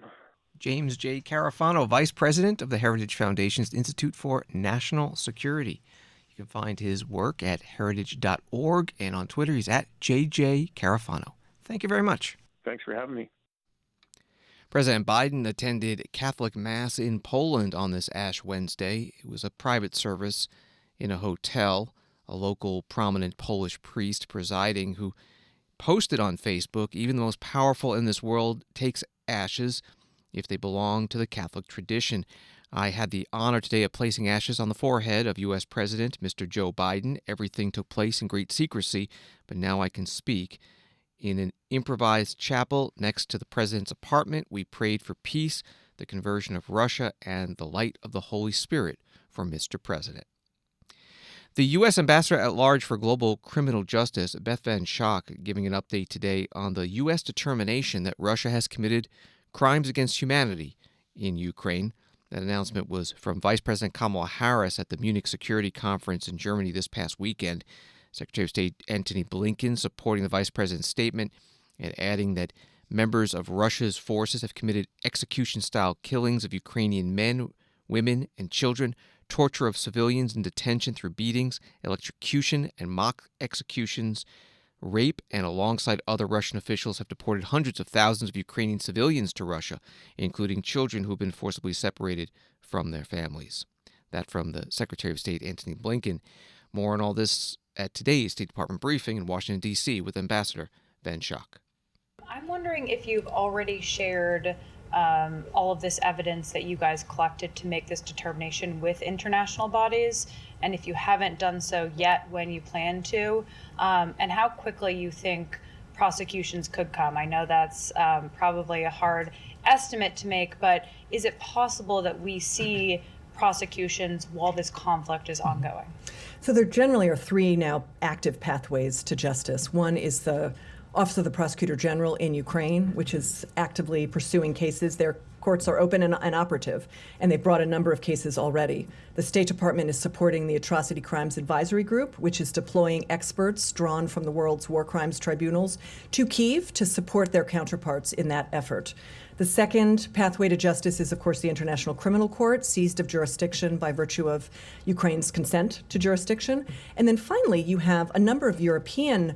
James J. Carafano, Vice President of the Heritage Foundation's Institute for National Security. You can find his work at heritage.org, and on Twitter he's at JJ Carafano. Thank you very much. Thanks for having me. President Biden attended Catholic Mass in Poland on this Ash Wednesday. It was a private service in a hotel. A local prominent Polish priest presiding, who posted on Facebook, "Even the most powerful in this world takes ashes if they belong to the Catholic tradition." I had the honor today of placing ashes on the forehead of U.S. President Mr. Joe Biden. Everything took place in great secrecy, but now I can speak. In an improvised chapel next to the president's apartment, we prayed for peace, the conversion of Russia, and the light of the Holy Spirit for Mr. President. The U.S. Ambassador at Large for Global Criminal Justice, Beth Van Schaak, giving an update today on the U.S. determination that Russia has committed crimes against humanity in Ukraine. That announcement was from Vice President Kamala Harris at the Munich Security Conference in Germany this past weekend. Secretary of State Antony Blinken supporting the Vice President's statement and adding that members of Russia's forces have committed execution-style killings of Ukrainian men, women, and children, torture of civilians in detention through beatings, electrocution, and mock executions, rape, and alongside other Russian officials have deported hundreds of thousands of Ukrainian civilians to Russia, including children who have been forcibly separated from their families. That from the Secretary of State Antony Blinken. More on all this at today's State Department briefing in Washington, D.C. with Ambassador Van Schaak. I'm wondering if you've already shared all of this evidence that you guys collected to make this determination with international bodies, and if you haven't done so yet, when you plan to, and how quickly you think prosecutions could come. I know that's probably a hard estimate to make, but is it possible that we see prosecutions while this conflict is ongoing? So there generally are three now active pathways to justice. One is the Office of the Prosecutor General in Ukraine, which is actively pursuing cases. Their courts are open and operative, and they've brought a number of cases already. The State Department is supporting the Atrocity Crimes Advisory Group, which is deploying experts drawn from the world's war crimes tribunals to Kyiv to support their counterparts in that effort. The second pathway to justice is, of course, the International Criminal Court, seized of jurisdiction by virtue of Ukraine's consent to jurisdiction. And then finally, you have a number of European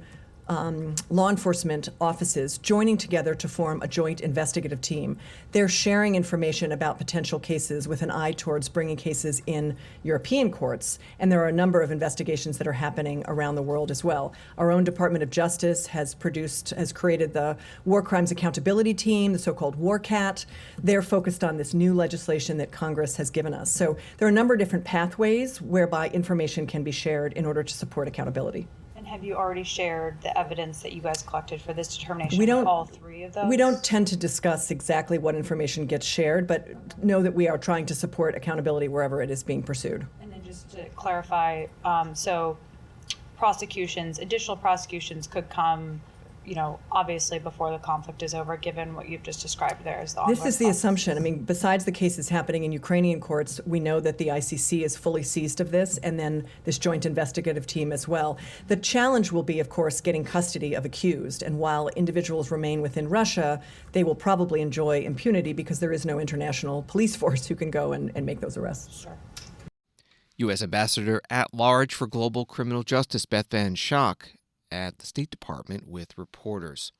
law enforcement offices joining together to form a joint investigative team. They're sharing information about potential cases with an eye towards bringing cases in European courts. And there are a number of investigations that are happening around the world as well. Our own Department of Justice has created the War Crimes Accountability Team, the so-called WarCat. They're focused on this new legislation that Congress has given us. So there are a number of different pathways whereby information can be shared in order to support accountability. Have you already shared the evidence that you guys collected for this determination with all three of those? We don't tend to discuss exactly what information gets shared, but know that we are trying to support accountability wherever it is being pursued. And then just to clarify, so additional prosecutions could come, obviously before the conflict is over, given what you've just described there as the ongoing This is the assumption. I mean, besides the cases happening in Ukrainian courts, we know that the ICC is fully seized of this, and then this joint investigative team as well. The challenge will be, of course, getting custody of accused. And while individuals remain within Russia, they will probably enjoy impunity because there is no international police force who can go and make those arrests. Sure. U.S. Ambassador at Large for Global Criminal Justice Beth Van Schaak at the State Department with reporters.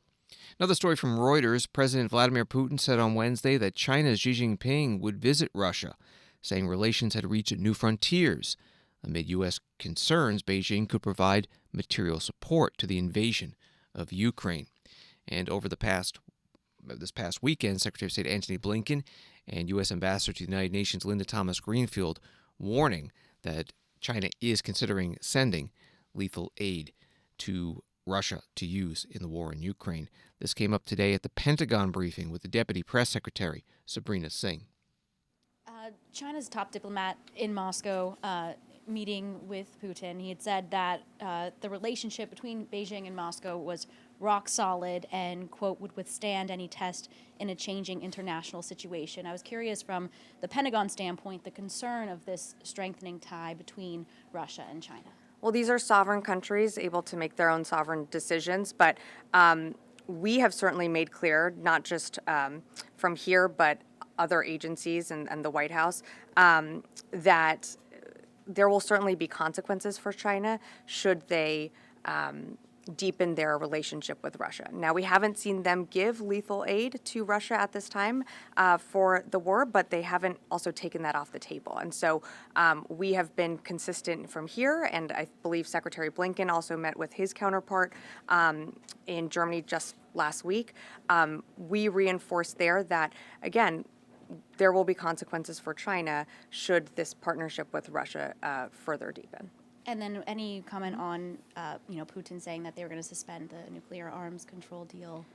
Another story from Reuters. President Vladimir Putin said on Wednesday that China's Xi Jinping would visit Russia, saying relations had reached new frontiers. Amid U.S. concerns, Beijing could provide material support to the invasion of Ukraine. And over this past weekend, Secretary of State Antony Blinken and U.S. Ambassador to the United Nations Linda Thomas-Greenfield warning that China is considering sending lethal aid to Russia to use in the war in Ukraine. This came up today at the Pentagon briefing with the Deputy Press Secretary, Sabrina Singh. China's top diplomat in Moscow meeting with Putin, he had said that the relationship between Beijing and Moscow was rock solid and, quote, would withstand any test in a changing international situation. I was curious from the Pentagon standpoint, the concern of this strengthening tie between Russia and China. Well, these are sovereign countries able to make their own sovereign decisions, but we have certainly made clear, not just from here, but other agencies and the White House, that there will certainly be consequences for China should they deepen their relationship with Russia. Now, we haven't seen them give lethal aid to Russia at this time for the war, but they haven't also taken that off the table. And so we have been consistent from here, and I believe Secretary Blinken also met with his counterpart in Germany just last week. We reinforced there that, again, there will be consequences for China should this partnership with Russia further deepen. And then any comment on, Putin saying that they were going to suspend the nuclear arms control deal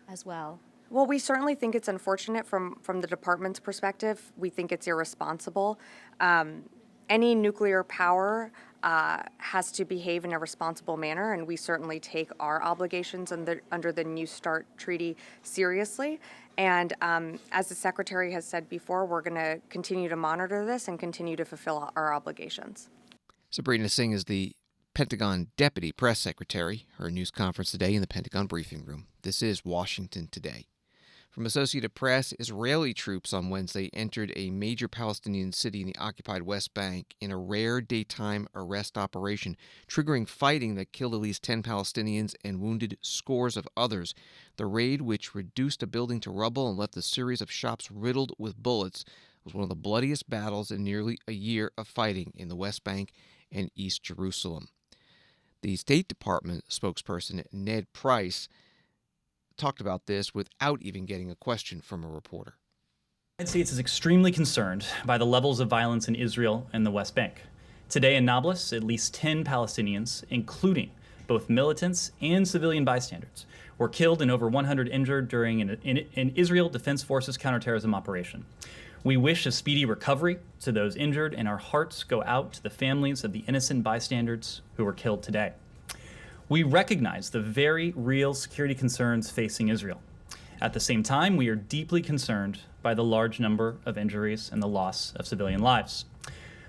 as well? Well, we certainly think it's unfortunate from the department's perspective. We think it's irresponsible. Any nuclear power has to behave in a responsible manner, and we certainly take our obligations under the New START treaty seriously. And as the Secretary has said before, we're going to continue to monitor this and continue to fulfill our obligations. Sabrina Singh is the Pentagon Deputy Press Secretary. Her news conference today in the Pentagon briefing room. This is Washington Today. From Associated Press, Israeli troops on Wednesday entered a major Palestinian city in the occupied West Bank in a rare daytime arrest operation, triggering fighting that killed at least 10 Palestinians and wounded scores of others. The raid, which reduced a building to rubble and left a series of shops riddled with bullets, was one of the bloodiest battles in nearly a year of fighting in the West Bank and East Jerusalem. The State Department spokesperson, Ned Price, talked about this without even getting a question from a reporter. The United States is extremely concerned by the levels of violence in Israel and the West Bank. Today in Nablus, at least 10 Palestinians, including both militants and civilian bystanders, were killed and over 100 injured during an Israel Defense Forces counterterrorism operation. We wish a speedy recovery to those injured, and our hearts go out to the families of the innocent bystanders who were killed today. We recognize the very real security concerns facing Israel. At the same time, we are deeply concerned by the large number of injuries and the loss of civilian lives.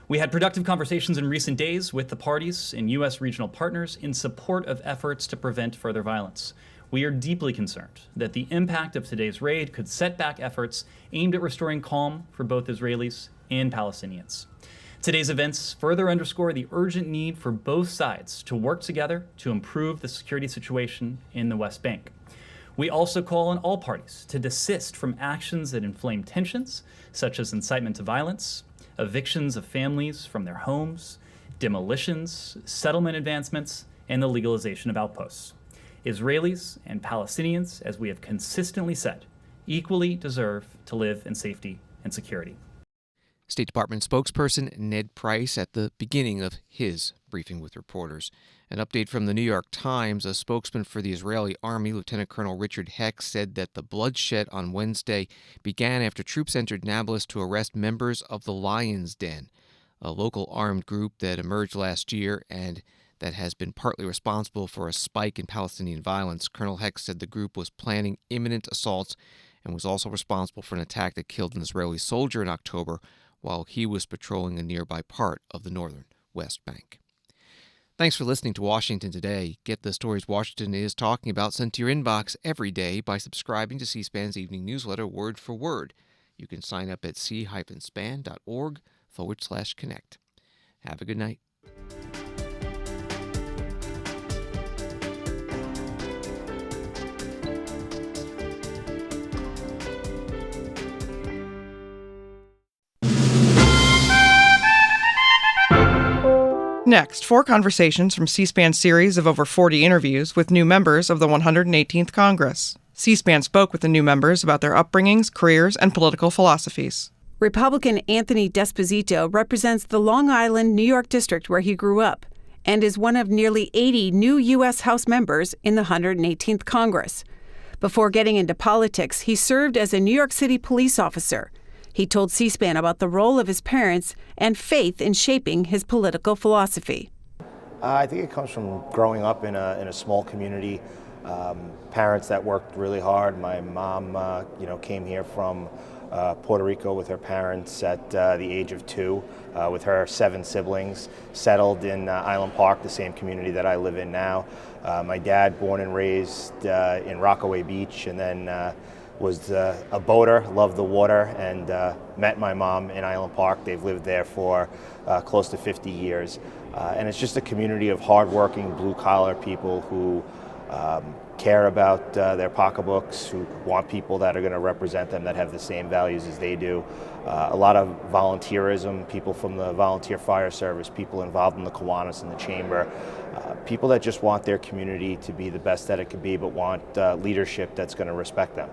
We had productive conversations in recent days with the parties and U.S. regional partners in support of efforts to prevent further violence. We are deeply concerned that the impact of today's raid could set back efforts aimed at restoring calm for both Israelis and Palestinians. Today's events further underscore the urgent need for both sides to work together to improve the security situation in the West Bank. We also call on all parties to desist from actions that inflame tensions, such as incitement to violence, evictions of families from their homes, demolitions, settlement advancements, and the legalization of outposts. Israelis and Palestinians, as we have consistently said, equally deserve to live in safety and security. State Department spokesperson Ned Price at the beginning of his briefing with reporters. An update from the New York Times, a spokesman for the Israeli Army, Lieutenant Colonel Richard Heck, said that the bloodshed on Wednesday began after troops entered Nablus to arrest members of the Lion's Den, a local armed group that emerged last year and that has been partly responsible for a spike in Palestinian violence. Colonel Heck said the group was planning imminent assaults and was also responsible for an attack that killed an Israeli soldier in October while he was patrolling a nearby part of the northern West Bank. Thanks for listening to Washington Today. Get the stories Washington is talking about sent to your inbox every day by subscribing to C-SPAN's evening newsletter, Word for Word. You can sign up at c-span.org/connect. Have a good night. Next, 4 conversations from C-SPAN's series of over 40 interviews with new members of the 118th Congress. C-SPAN spoke with the new members about their upbringings, careers, and political philosophies. Republican Anthony Desposito represents the Long Island, New York district where he grew up and is one of nearly 80 new U.S. House members in the 118th Congress. Before getting into politics, he served as a New York City police officer. He told C-SPAN about the role of his parents and faith in shaping his political philosophy. I think it comes from growing up in a small community, parents that worked really hard. My mom, came here from Puerto Rico with her parents at the age of 2, with her 7 siblings, settled in Island Park, the same community that I live in now. My dad, born and raised in Rockaway Beach, and then was a boater, loved the water, and met my mom in Island Park. They've lived there for close to 50 years. And it's just a community of hardworking, blue-collar people who care about their pocketbooks, who want people that are going to represent them, that have the same values as they do. A lot of volunteerism, people from the volunteer fire service, people involved in the Kiwanis and the Chamber, people that just want their community to be the best that it could be, but want leadership that's going to respect them.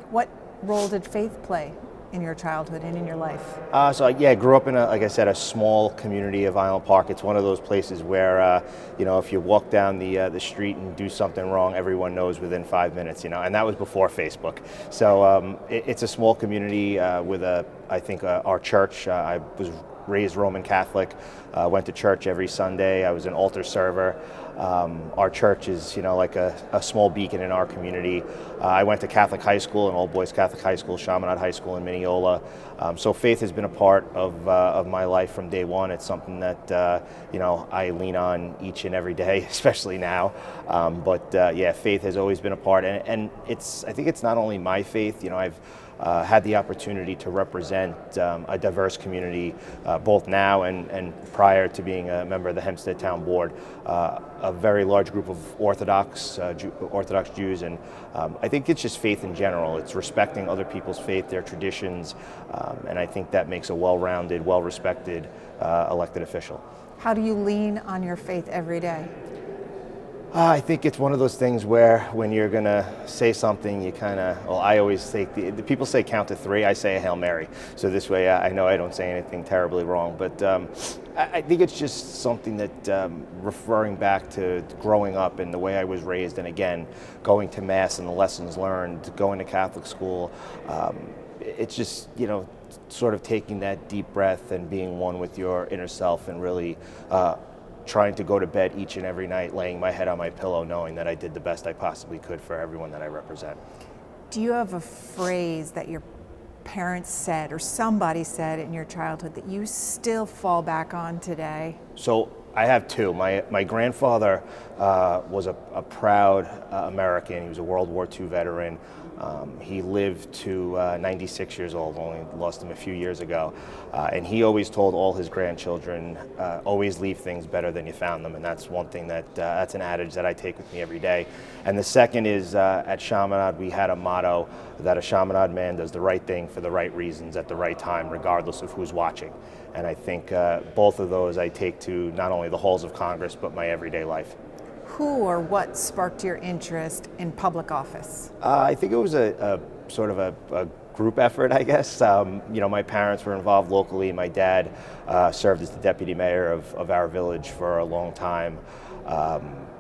What role did faith play in your childhood and in your life? I grew up in like I said, a small community of Island Park. It's one of those places where, if you walk down the street and do something wrong, everyone knows within 5 minutes, and that was before Facebook. So it's a small community with I think our church. I was raised Roman Catholic, went to church every Sunday. I was an altar server. Our church is, like a small beacon in our community. I went to Catholic high school, an all-boys Catholic high school, Chaminade High School in Mineola. So faith has been a part of my life from day one. It's something that, I lean on each and every day, especially now. But faith has always been a part. And I think it's not only my faith. I've had the opportunity to represent a diverse community, both now and prior to being a member of the Hempstead Town Board, a very large group of Orthodox Jews, and I think it's just faith in general. It's respecting other people's faith, their traditions, and I think that makes a well-rounded, well-respected elected official. How do you lean on your faith every day? I think it's one of those things where when you're going to say something, you I always take the people say count to three, I say a Hail Mary. So this way I know I don't say anything terribly wrong. But I think it's just something that referring back to growing up and the way I was raised, and again, going to Mass and the lessons learned, going to Catholic school, it's just, sort of taking that deep breath and being one with your inner self and really trying to go to bed each and every night, laying my head on my pillow, knowing that I did the best I possibly could for everyone that I represent. Do you have a phrase that your parents said or somebody said in your childhood that you still fall back on today? So I have two. My grandfather was a proud American. He was a World War II veteran. He lived to 96 years old, only lost him a few years ago. And he always told all his grandchildren, always leave things better than you found them. And that's one thing that's an adage that I take with me every day. And the second is at Chaminade, we had a motto that a Chaminade man does the right thing for the right reasons at the right time, regardless of who's watching. And I think both of those I take to not only the halls of Congress, but my everyday life. Who or what sparked your interest in public office? I think it was a sort of a group effort, I guess. My parents were involved locally. My dad served as the deputy mayor of our village for a long time.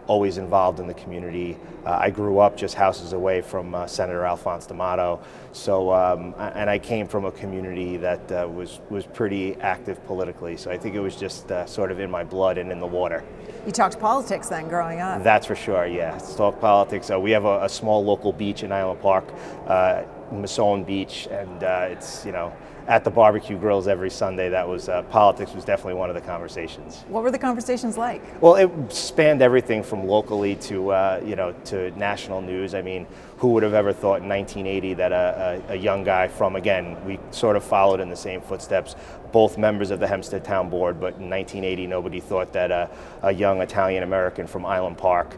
Always involved in the community. I grew up just houses away from Senator Alphonse D'Amato. So, and I came from a community that was pretty active politically. So I think it was just sort of in my blood and in the water. You talked politics then growing up. That's for sure, yeah. Let's talk politics. We have a small local beach in Island Park, Masson Beach, and it's, at the barbecue grills every Sunday. That was politics was definitely one of the conversations. What were the conversations like? Well, it spanned everything from locally to to national news. I mean, who would have ever thought in 1980 that a young guy from, again, we sort of followed in the same footsteps, both members of the Hempstead Town Board, but in 1980 nobody thought that a young Italian American from Island Park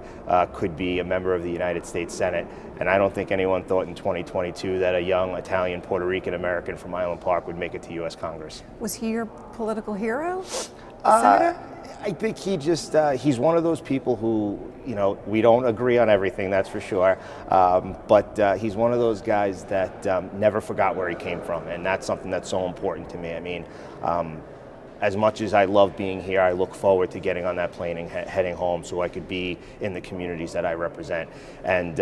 could be a member of the United States Senate. And I don't think anyone thought in 2022 that a young Italian Puerto Rican American from Island Park would make it to U.S. Congress. Was he your political hero, Senator? I think he's one of those people who, we don't agree on everything, that's for sure. But he's one of those guys that never forgot where he came from. And that's something that's so important to me. I mean, as much as I love being here, I look forward to getting on that plane and heading home so I could be in the communities that I represent. And,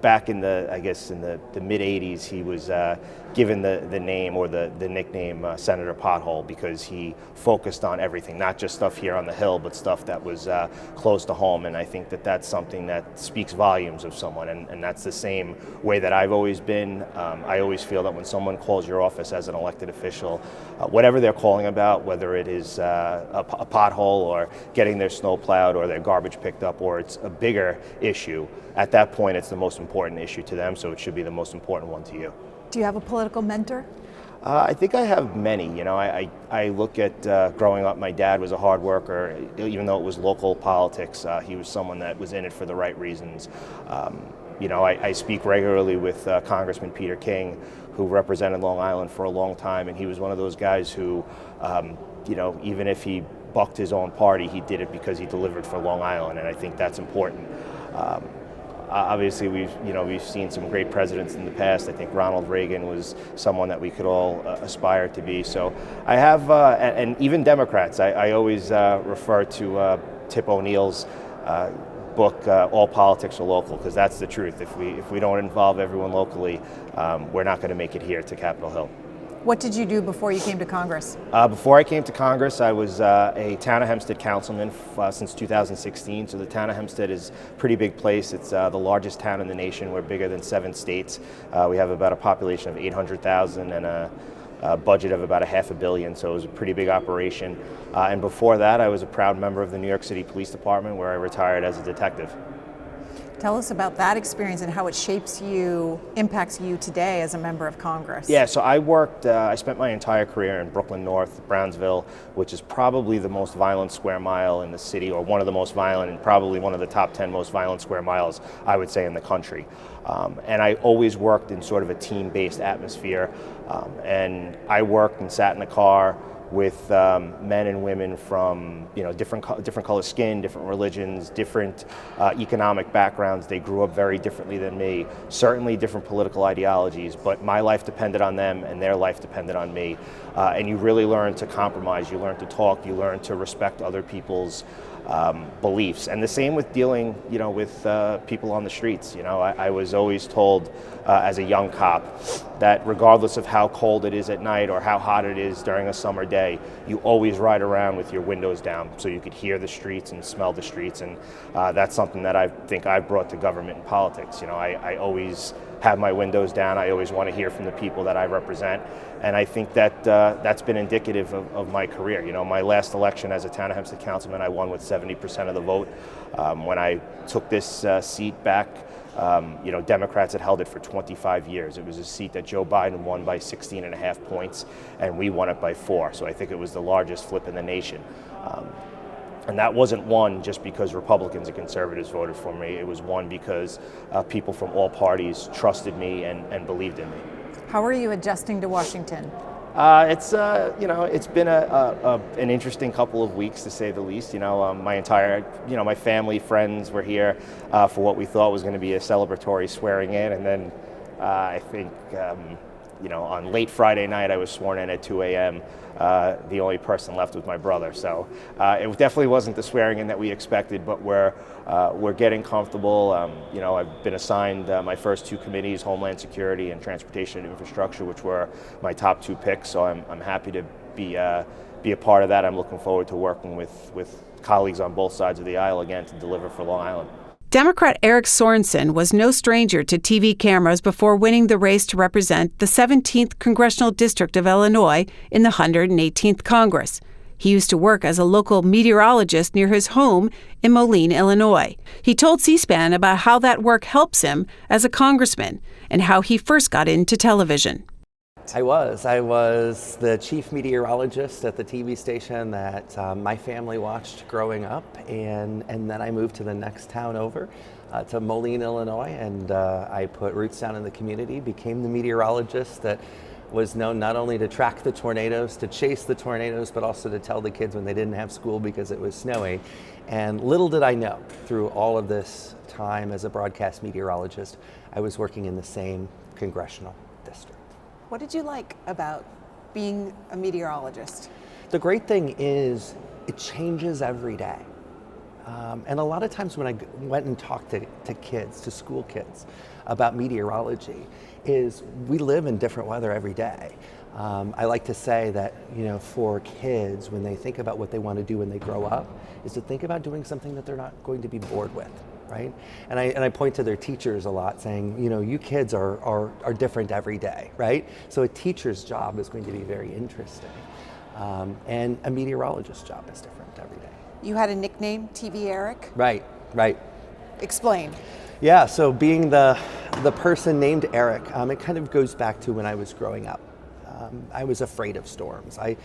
back in the mid 80s, he was given the name or the nickname Senator Pothole because he focused on everything, not just stuff here on the Hill, but stuff that was close to home. And I think that that's something that speaks volumes of someone. And that's the same way that I've always been. I always feel that when someone calls your office as an elected official, whatever they're calling about, whether it is a pothole or getting their snow plowed or their garbage picked up, or it's a bigger issue, at that point it's the most important issue to them, so it should be the most important one to you. Do you have a political mentor? I think I have many. I look at growing up, my dad was a hard worker, even though it was local politics. He was someone that was in it for the right reasons. I speak regularly with Congressman Peter King, who represented Long Island for a long time, and he was one of those guys who, even if he bucked his own party, he did it because he delivered for Long Island, and I think that's important. Obviously, we've seen some great presidents in the past. I think Ronald Reagan was someone that we could all aspire to be. So I have, and even Democrats. I always refer to Tip O'Neill's book, All Politics Are Local, because that's the truth. If we don't involve everyone locally, we're not going to make it here to Capitol Hill. What did you do before you came to Congress? Before I came to Congress, I was a Town of Hempstead councilman since 2016. So the Town of Hempstead is a pretty big place. It's the largest town in the nation. We're bigger than 7 states. We have about a population of 800,000 and a budget of about $500 million. So it was a pretty big operation. And before that, I was a proud member of the New York City Police Department, where I retired as a detective. Tell us about that experience and how it shapes you, impacts you today as a member of Congress. Yeah, so I spent my entire career in Brooklyn North, Brownsville, which is probably the most violent square mile in the city, or one of the most violent, and probably one of the top 10 most violent square miles, I would say, in the country. And I always worked in sort of a team-based atmosphere. And I worked and sat in a car with men and women from different color skin, different religions, different economic backgrounds. They grew up very differently than me, certainly different political ideologies, but my life depended on them and their life depended on me. And you really learn to compromise, you learn to talk, you learn to respect other people's beliefs. And the same with dealing, with people on the streets. I was always told as a young cop that regardless of how cold it is at night or how hot it is during a summer day, you always ride around with your windows down so you could hear the streets and smell the streets. And that's something that I think I've brought to government and politics. I always have my windows down. I always want to hear from the people that I represent. And I think that that's been indicative of my career. My last election as a Town of Hempstead councilman, I won with 70% of the vote. When I took this seat back, Democrats had held it for 25 years. It was a seat that Joe Biden won by 16.5 points, and we won it by 4. So I think it was the largest flip in the nation. And that wasn't won just because Republicans and conservatives voted for me. It was won because people from all parties trusted me and believed in me. How are you adjusting to Washington? It's been an interesting couple of weeks, to say the least. My family, friends were here for what we thought was going to be a celebratory swearing in, and then I think on late Friday night I was sworn in at 2 a.m. The only person left was my brother. So it definitely wasn't the swearing in that we expected, but we're getting comfortable. I've been assigned my first 2 committees, Homeland Security and Transportation and Infrastructure, which were my top 2 picks. So I'm happy to be a part of that. I'm looking forward to working with colleagues on both sides of the aisle again to deliver for Long Island. Democrat Eric Sorensen was no stranger to TV cameras before winning the race to represent the 17th Congressional District of Illinois in the 118th Congress. He used to work as a local meteorologist near his home in Moline, Illinois. He told C-SPAN about how that work helps him as a congressman and how he first got into television. I was the chief meteorologist at the TV station that my family watched growing up, and then I moved to the next town over, to Moline, Illinois, and I put roots down in the community, became the meteorologist that was known not only to track the tornadoes, to chase the tornadoes, but also to tell the kids when they didn't have school because it was snowing. And little did I know, through all of this time as a broadcast meteorologist, I was working in the same congressional district. What did you like about being a meteorologist? The great thing is it changes every day. And a lot of times when I went and talked to kids, to school kids, about meteorology, is we live in different weather every day. I like to say that, for kids, when they think about what they want to do when they grow up, is to think about doing something that they're not going to be bored with. Right? And I point to their teachers a lot, saying, you kids are different every day, right? So a teacher's job is going to be very interesting. And a meteorologist's job is different every day. You had a nickname, TV Eric? Right. Explain. Yeah, so being the person named Eric, it kind of goes back to when I was growing up. I was afraid of storms. I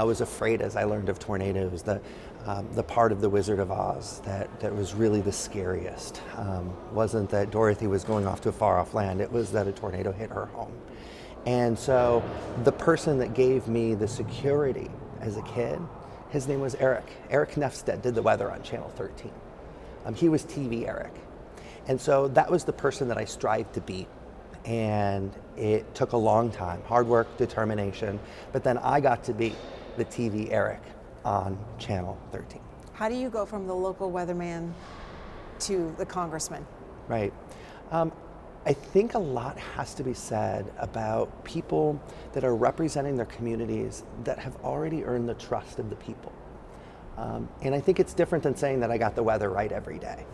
was afraid as I learned of tornadoes. The part of the Wizard of Oz that was really the scariest wasn't that Dorothy was going off to a far off land, it was that a tornado hit her home. And so the person that gave me the security as a kid, his name was Eric. Eric Nefstead did the weather on Channel 13. He was TV Eric. And so that was the person that I strived to be. And it took a long time, hard work, determination, but then I got to be the TV Eric on Channel 13. How do you go from the local weatherman to the congressman? Right. I think a lot has to be said about people that are representing their communities that have already earned the trust of the people. And I think it's different than saying that I got the weather right every day.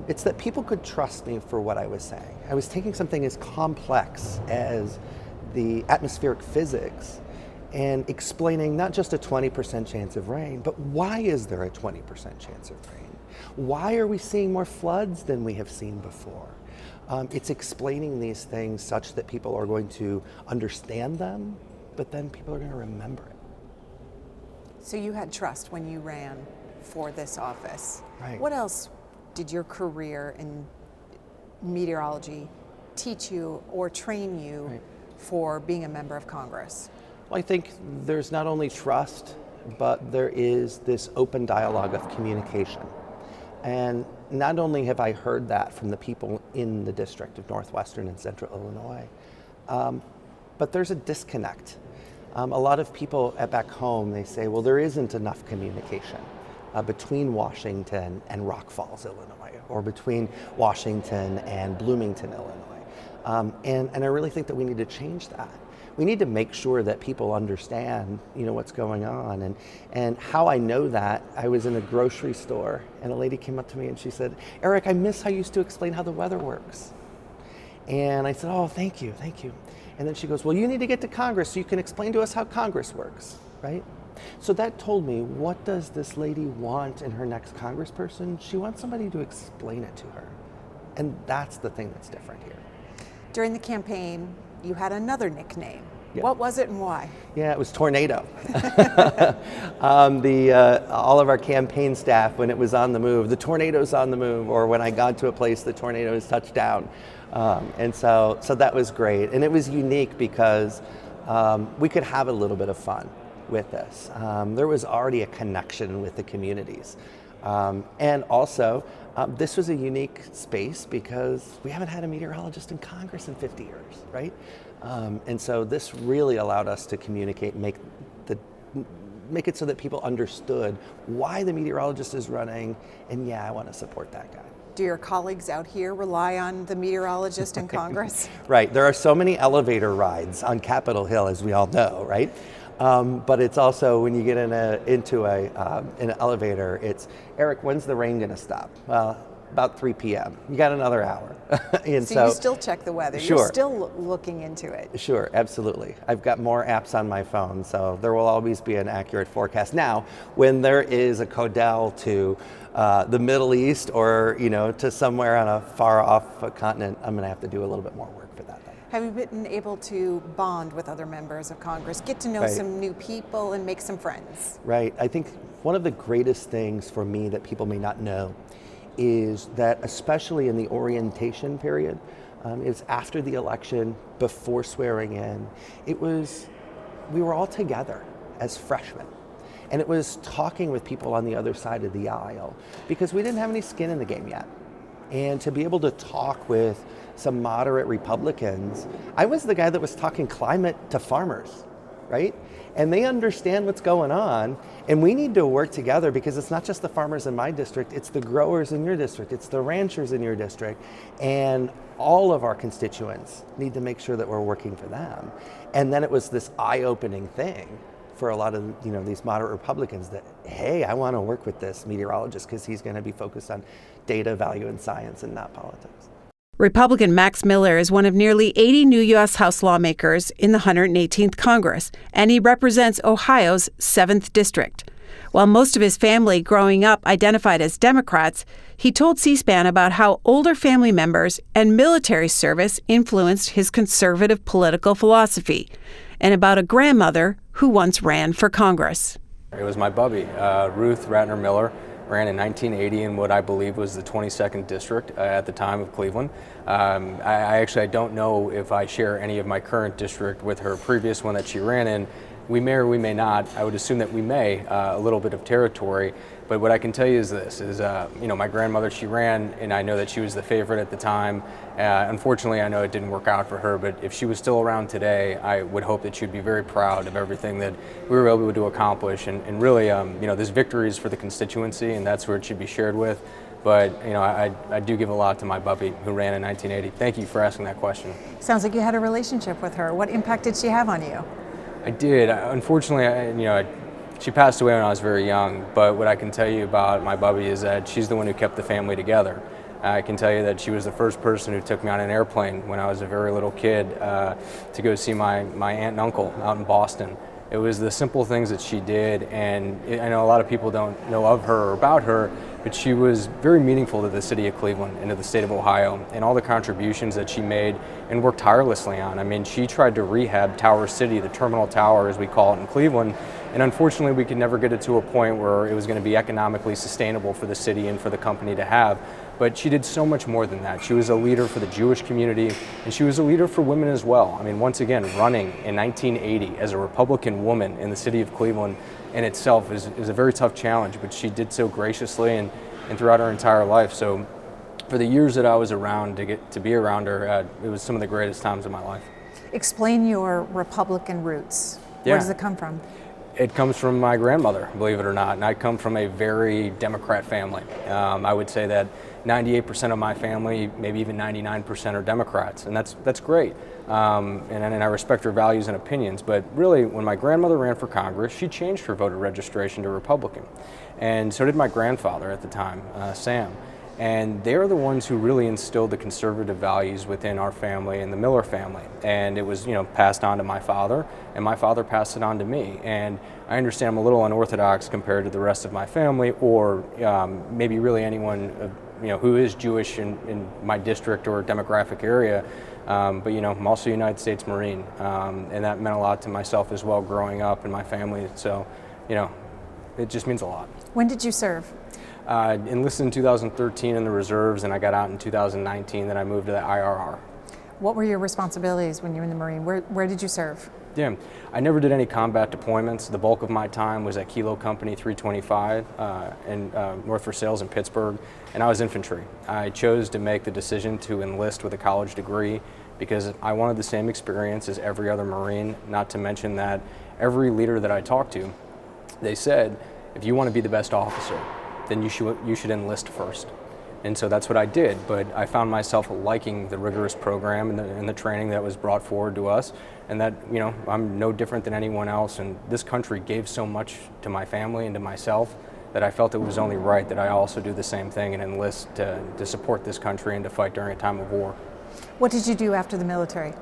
It's that people could trust me for what I was saying. I was taking something as complex as the atmospheric physics and explaining not just a 20% chance of rain, but why is there a 20% chance of rain? Why are we seeing more floods than we have seen before? It's explaining these things such that people are going to understand them, but then people are going to remember it. So you had trust when you ran for this office. Right. What else did your career in meteorology teach you or train you for being a member of Congress? Well, I think there's not only trust, but there is this open dialogue of communication. And not only have I heard that from the people in the District of Northwestern and Central Illinois, but there's a disconnect. A lot of people back home, they say, well, there isn't enough communication between Washington and Rock Falls, Illinois, or between Washington and Bloomington, Illinois. And I really think that we need to change that. We need to make sure that people understand, what's going on. And how I know that, I was in a grocery store and a lady came up to me and she said, Eric, I miss how you used to explain how the weather works. And I said, oh, thank you. And then she goes, well, you need to get to Congress so you can explain to us how Congress works, right? So that told me, what does this lady want in her next congressperson? She wants somebody to explain it to her. And that's the thing that's different here. During the campaign, you had another nickname. Yeah. What was it and why? Yeah, it was Tornado. All of our campaign staff, when it was on the move, the tornado's on the move, or when I got to a place, the tornado has touched down. And so that was great. And it was unique because we could have a little bit of fun with this. There was already a connection with the communities. And also, this was a unique space because we haven't had a meteorologist in Congress in 50 years, right? And so this really allowed us to communicate, make it so that people understood why the meteorologist is running, and yeah, I want to support that guy. Do your colleagues out here rely on the meteorologist in Congress? Right, there are so many elevator rides on Capitol Hill, as we all know, right? But it's also, when you get into an elevator, it's, Eric, when's the rain gonna stop? Well, about 3 p.m. You got another hour. And so you still check the weather. Sure. You're still looking into it. Sure, absolutely. I've got more apps on my phone, so there will always be an accurate forecast. Now, when there is a codel to the Middle East or to somewhere on a far off continent, I'm gonna have to do a little bit more work for that. Have you been able to bond with other members of Congress, get to know some new people and make some friends? Right. I think one of the greatest things for me that people may not know is that, especially in the orientation period, is after the election, before swearing in, we were all together as freshmen. And it was talking with people on the other side of the aisle because we didn't have any skin in the game yet. And to be able to talk with some moderate Republicans, I was the guy that was talking climate to farmers, right? And they understand what's going on, and we need to work together because it's not just the farmers in my district, it's the growers in your district, it's the ranchers in your district, and all of our constituents need to make sure that we're working for them. And then it was this eye-opening thing for a lot of these moderate Republicans that, hey, I want to work with this meteorologist because he's going to be focused on data, value, and science and not politics. Republican Max Miller is one of nearly 80 new U.S. House lawmakers in the 118th Congress, and he represents Ohio's 7th District. While most of his family growing up identified as Democrats, he told C-SPAN about how older family members and military service influenced his conservative political philosophy, and about a grandmother who once ran for Congress. It was my bubby, Ruth Ratner Miller. Ran in 1980 in what I believe was the 22nd district at the time of Cleveland. I don't know if I share any of my current district with her previous one that she ran in. We may or we may not. I would assume that we may, a little bit of territory. But what I can tell you is this, my grandmother, she ran, and I know that she was the favorite at the time. Unfortunately, I know it didn't work out for her, but if she was still around today, I would hope that she'd be very proud of everything that we were able to accomplish. And really, this victory is for the constituency, and that's where it should be shared with. But I do give a lot to my bubby who ran in 1980. Thank you for asking that question. Sounds like you had a relationship with her. What impact did she have on you? I did. Unfortunately, she passed away when I was very young. But what I can tell you about my bubby is that she's the one who kept the family together. I can tell you that she was the first person who took me on an airplane when I was a very little kid to go see my aunt and uncle out in Boston. It was the simple things that she did, and I know a lot of people don't know of her or about her, but she was very meaningful to the city of Cleveland and to the state of Ohio, and all the contributions that she made and worked tirelessly on. I mean, she tried to rehab Tower City, the Terminal Tower as we call it in Cleveland, and unfortunately we could never get it to a point where it was going to be economically sustainable for the city and for the company to have. But she did so much more than that. She was a leader for the Jewish community, and she was a leader for women as well. I mean, once again, running in 1980 as a Republican woman in the city of Cleveland in itself is a very tough challenge, but she did so graciously and throughout her entire life. So for the years that I was around to get to be around her, it was some of the greatest times of my life. Explain your Republican roots. Where does it come from? It comes from my grandmother, believe it or not, and I come from a very Democrat family. I would say that 98% of my family, maybe even 99% are Democrats, and that's great. And I respect her values and opinions, but really when my grandmother ran for Congress, she changed her voter registration to Republican. And so did my grandfather at the time, Sam. And they're the ones who really instilled the conservative values within our family and the Miller family. And it was, passed on to my father, and my father passed it on to me. And I understand I'm a little unorthodox compared to the rest of my family, or maybe really anyone, who is Jewish in my district or demographic area. But I'm also a United States Marine, and that meant a lot to myself as well growing up and my family. So, it just means a lot. When did you serve? Enlisted in 2013 in the reserves, and I got out in 2019. Then I moved to the IRR. What were your responsibilities when you were in the Marine? Where did you serve? Yeah, I never did any combat deployments. The bulk of my time was at Kilo Company 325 in North Versailles in Pittsburgh, and I was infantry. I chose to make the decision to enlist with a college degree because I wanted the same experience as every other Marine, not to mention that every leader that I talked to, they said, if you want to be the best officer, then you should enlist first. And so that's what I did, but I found myself liking the rigorous program and the training that was brought forward to us, and that, I'm no different than anyone else, and this country gave so much to my family and to myself that I felt it was only right that I also do the same thing and enlist to support this country and to fight during a time of war. What did you do after the military?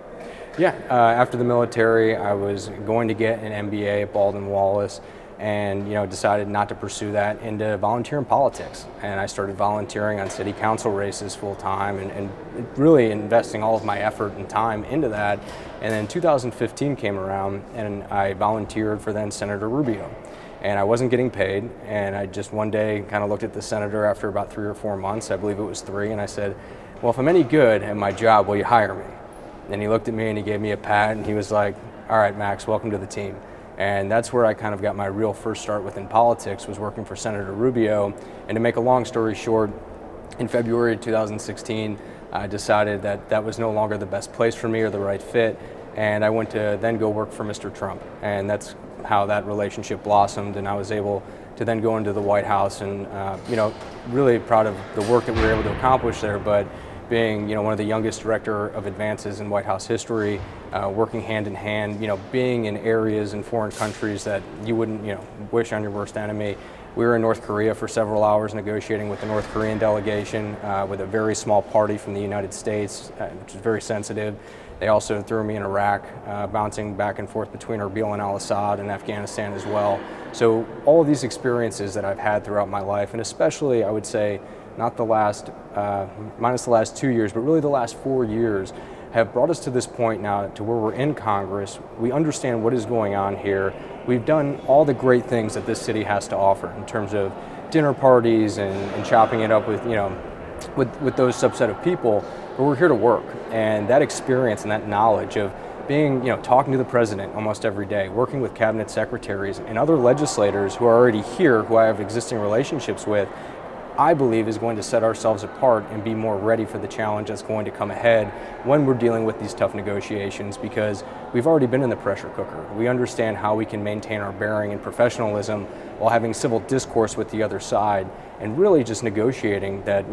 Yeah, after the military, I was going to get an MBA at Baldwin Wallace, and decided not to pursue that into volunteering politics. And I started volunteering on city council races full time and really investing all of my effort and time into that. And then 2015 came around and I volunteered for then Senator Rubio. And I wasn't getting paid, and I just one day kind of looked at the senator after about 3 or 4 months, I believe it was 3, and I said, well, if I'm any good at my job, will you hire me? And he looked at me and he gave me a pat and he was like, all right, Max, welcome to the team. And that's where I kind of got my real first start within politics, was working for Senator Rubio. And to make a long story short, in February of 2016, I decided that that was no longer the best place for me or the right fit. And I went to then go work for Mr. Trump. And that's how that relationship blossomed. And I was able to then go into the White House and, really proud of the work that we were able to accomplish there. But being, one of the youngest director of advances in White House history, working hand in hand, being in areas in foreign countries that you wouldn't, wish on your worst enemy. We were in North Korea for several hours negotiating with the North Korean delegation with a very small party from the United States, which is very sensitive. They also threw me in Iraq, bouncing back and forth between Erbil and al-Assad and Afghanistan as well. So all of these experiences that I've had throughout my life, and especially I would say, not the last, minus the last 2 years, but really the last 4 years, have brought us to this point now to where we're in Congress. We understand what is going on here. We've done all the great things that this city has to offer in terms of dinner parties and chopping it up with, with those subset of people, but we're here to work. And that experience and that knowledge of being, talking to the president almost every day, working with cabinet secretaries and other legislators who are already here, who I have existing relationships with, I believe is going to set ourselves apart and be more ready for the challenge that's going to come ahead when we're dealing with these tough negotiations, because we've already been in the pressure cooker. We understand how we can maintain our bearing and professionalism while having civil discourse with the other side and really just negotiating that,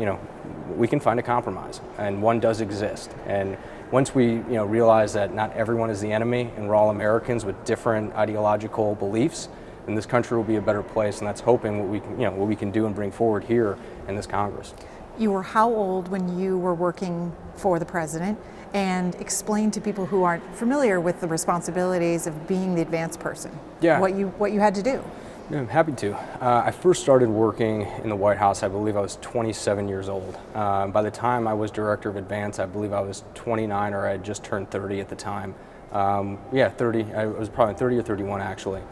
we can find a compromise, and one does exist. And once we realize that not everyone is the enemy and we're all Americans with different ideological beliefs, then this country will be a better place, and that's hoping what we can do and bring forward here in this Congress. You were how old when you were working for the president? And explain to people who aren't familiar with the responsibilities of being the advance person. Yeah. What you had to do. Yeah, I'm happy to. I first started working in the White House, I believe I was 27 years old. By the time I was director of advance, I believe I was 29, or I had just turned 30 at the time. 30. I was probably 30 or 31 actually.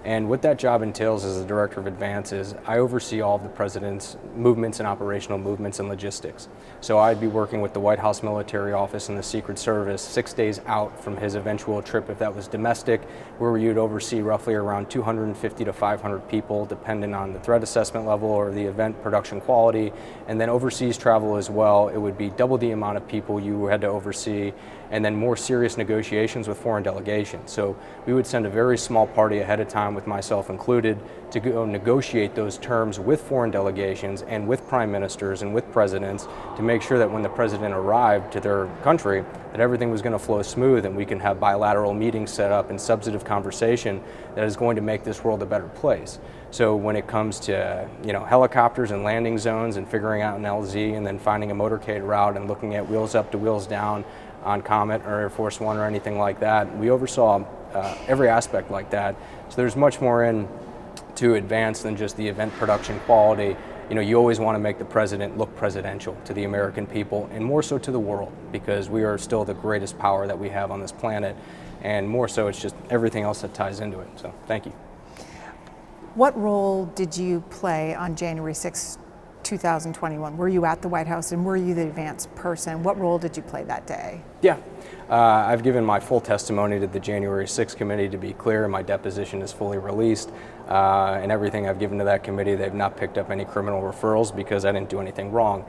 And what that job entails as the director of advance is I oversee all of the president's movements and operational movements and logistics. So I'd be working with the White House Military Office and the Secret Service 6 days out from his eventual trip, if that was domestic, where you'd oversee roughly around 250 to 500 people, depending on the threat assessment level or the event production quality. And then overseas travel as well, it would be double the amount of people you had to oversee, and then more serious negotiations with foreign delegations. So we would send a very small party ahead of time, with myself included, to go negotiate those terms with foreign delegations and with prime ministers and with presidents to make sure that when the president arrived to their country, that everything was going to flow smooth and we can have bilateral meetings set up and substantive conversation that is going to make this world a better place. So when it comes to helicopters and landing zones and figuring out an LZ and then finding a motorcade route and looking at wheels up to wheels down on Comet or Air Force One or anything like that, we oversaw every aspect like that. So there's much more in to advance than just the event production quality. You always want to make the president look presidential to the American people, and more so to the world, because we are still the greatest power that we have on this planet, and more so it's just everything else that ties into it. So thank you. What role did you play on January 6, 2021? Were you at the White House, and were you the advance person? What role did you play that day? Yeah. I've given my full testimony to the January 6th committee. To be clear, my deposition is fully released, and everything I've given to that committee, they've not picked up any criminal referrals because I didn't do anything wrong.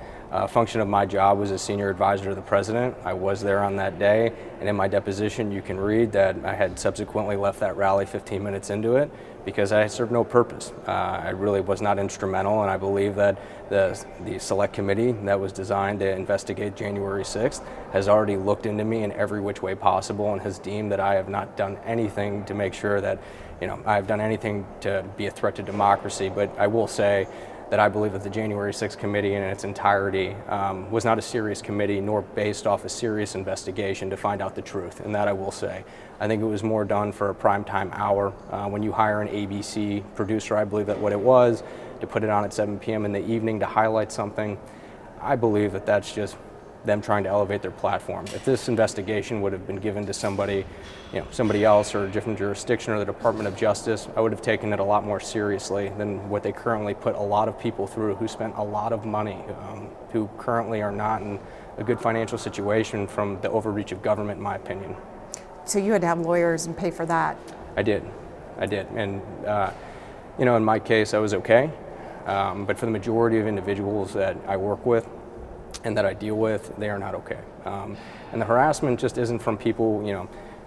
Function of my job was a senior advisor to the president. I was there on that day, and in my deposition you can read that I had subsequently left that rally 15 minutes into it because I served no purpose. I really was not instrumental, and I believe that the select committee that was designed to investigate January 6th has already looked into me in every which way possible and has deemed that I have not done anything to make sure that I've done anything to be a threat to democracy. But I will say that I believe that the January 6th committee in its entirety was not a serious committee nor based off a serious investigation to find out the truth, and that I will say. I think it was more done for a primetime hour. When you hire an ABC producer, I believe that what it was, to put it on at 7 p.m. in the evening to highlight something, I believe that that's just them trying to elevate their platform. If this investigation would have been given to somebody, somebody else or a different jurisdiction or the Department of Justice, I would have taken it a lot more seriously than what they currently put a lot of people through who spent a lot of money, who currently are not in a good financial situation from the overreach of government, in my opinion. So you had to have lawyers and pay for that? I did. And, in my case, I was okay. But for the majority of individuals that I work with and that I deal with, they are not okay. And the harassment just isn't from people,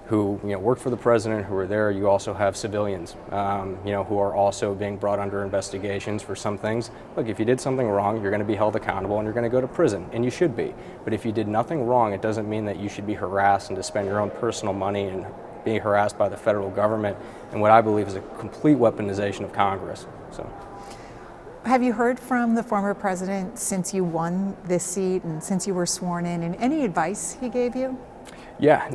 who work for the president, who are there. You also have civilians, who are also being brought under investigations for some things. Look, if you did something wrong, you're going to be held accountable and you're going to go to prison, and you should be. But if you did nothing wrong, it doesn't mean that you should be harassed and to spend your own personal money and being harassed by the federal government and what I believe is a complete weaponization of Congress. So. Have you heard from the former president since you won this seat and since you were sworn in, and any advice he gave you? Yeah,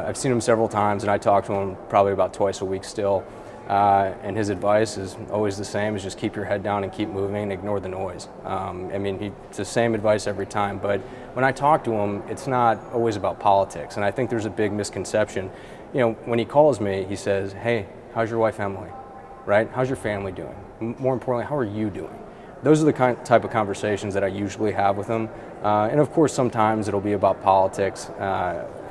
I've seen him several times, and I talk to him probably about twice a week still. And his advice is always the same: is just keep your head down and keep moving, and ignore the noise. It's the same advice every time. But when I talk to him, it's not always about politics, and I think there's a big misconception. When he calls me, he says, "Hey, how's your wife Emily? Right? How's your family doing? More importantly, how are you doing?" Those are the type of conversations that I usually have with him. And of course, sometimes it'll be about politics,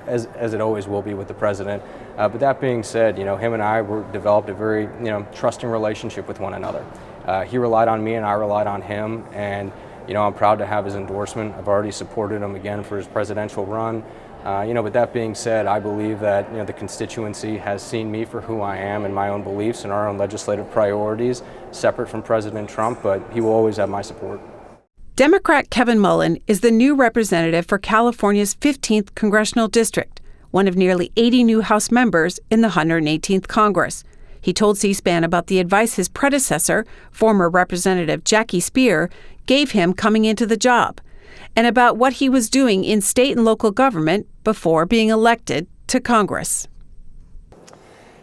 as it always will be with the president. But that being said, him and I developed a very, trusting relationship with one another. He relied on me and I relied on him, and I'm proud to have his endorsement. I've already supported him again for his presidential run. But that being said, I believe that the constituency has seen me for who I am and my own beliefs and our own legislative priorities, separate from President Trump, but he will always have my support. Democrat Kevin Mullin is the new representative for California's 15th congressional district, one of nearly 80 new House members in the 118th Congress. He told C-SPAN about the advice his predecessor, former Representative Jackie Speer, gave him coming into the job, and about what he was doing in state and local government before being elected to Congress.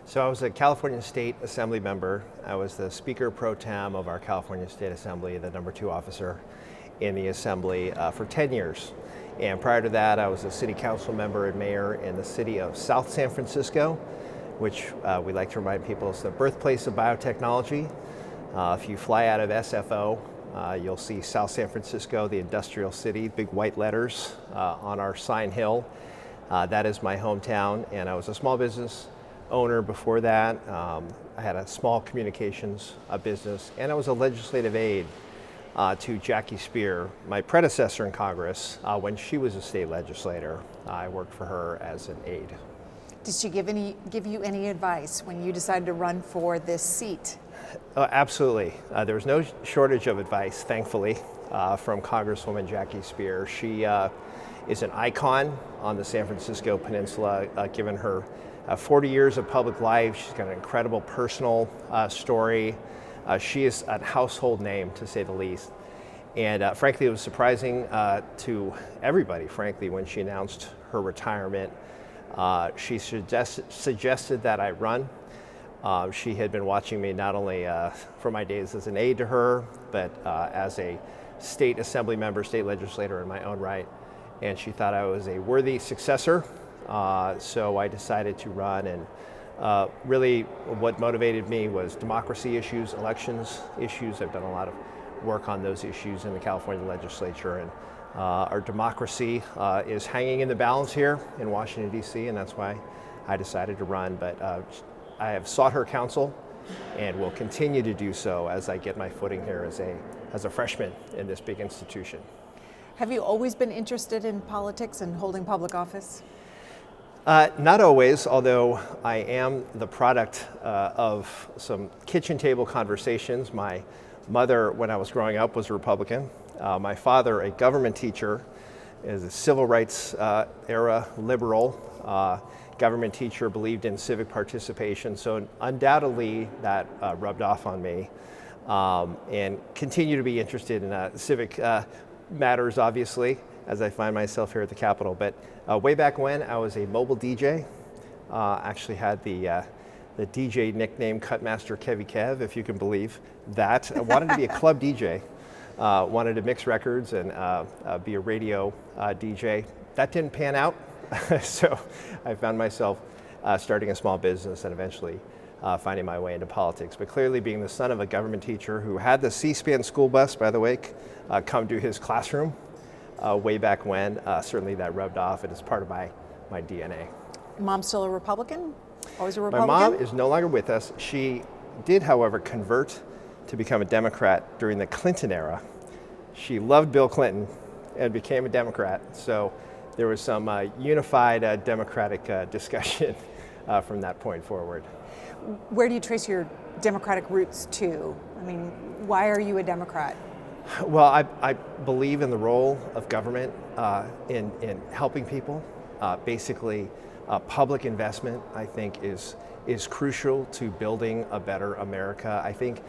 So I was a California State Assembly member. I was the Speaker Pro Tem of our California State Assembly, the number 2 officer in the Assembly for 10 years. And prior to that, I was a City Council member and mayor in the city of South San Francisco, which we like to remind people is the birthplace of biotechnology. If you fly out of SFO, you'll see South San Francisco, the industrial city, big white letters on our sign hill. That is my hometown, and I was a small business owner before that. I had a small communications business, and I was a legislative aide to Jackie Speer, my predecessor in Congress, when she was a state legislator. I worked for her as an aide. Did she give you any advice when you decided to run for this seat? Absolutely. There was no shortage of advice, thankfully, from Congresswoman Jackie Speer. She is an icon on the San Francisco Peninsula, given her 40 years of public life. She's got an incredible personal story. She is a household name, to say the least. And frankly, it was surprising to everybody, frankly, when she announced her retirement. She suggested that I run. She had been watching me not only for my days as an aide to her, but as a state assembly member, state legislator in my own right. And she thought I was a worthy successor. So I decided to run, and really what motivated me was democracy issues, elections issues. I've done a lot of work on those issues in the California legislature, and our democracy is hanging in the balance here in Washington, D.C., and that's why I decided to run. But I have sought her counsel and will continue to do so as I get my footing here as a freshman in this big institution. Have you always been interested in politics and holding public office? Not always, although I am the product of some kitchen table conversations. My mother, when I was growing up, was a Republican. My father, a government teacher, is a civil rights era liberal government teacher, believed in civic participation. So undoubtedly that rubbed off on me, and continue to be interested in civic matters, obviously, as I find myself here at the Capitol. But way back when, I was a mobile DJ. Actually had the DJ nickname Cutmaster Kevy Kev, if you can believe that. I wanted to be a club DJ. Wanted to mix records and be a radio DJ. That didn't pan out, so I found myself starting a small business and eventually finding my way into politics. But clearly, being the son of a government teacher who had the C-SPAN school bus, by the way, come to his classroom way back when, certainly that rubbed off, and it's part of my DNA. Mom's still a Republican? Always a Republican? My mom is no longer with us. She did, however, convert to become a Democrat during the Clinton era. She loved Bill Clinton and became a Democrat. So there was some unified Democratic discussion from that point forward. Where do you trace your Democratic roots to? I mean, why are you a Democrat? Well, I believe in the role of government in helping people. Basically, public investment, I think, is crucial to building a better America. I think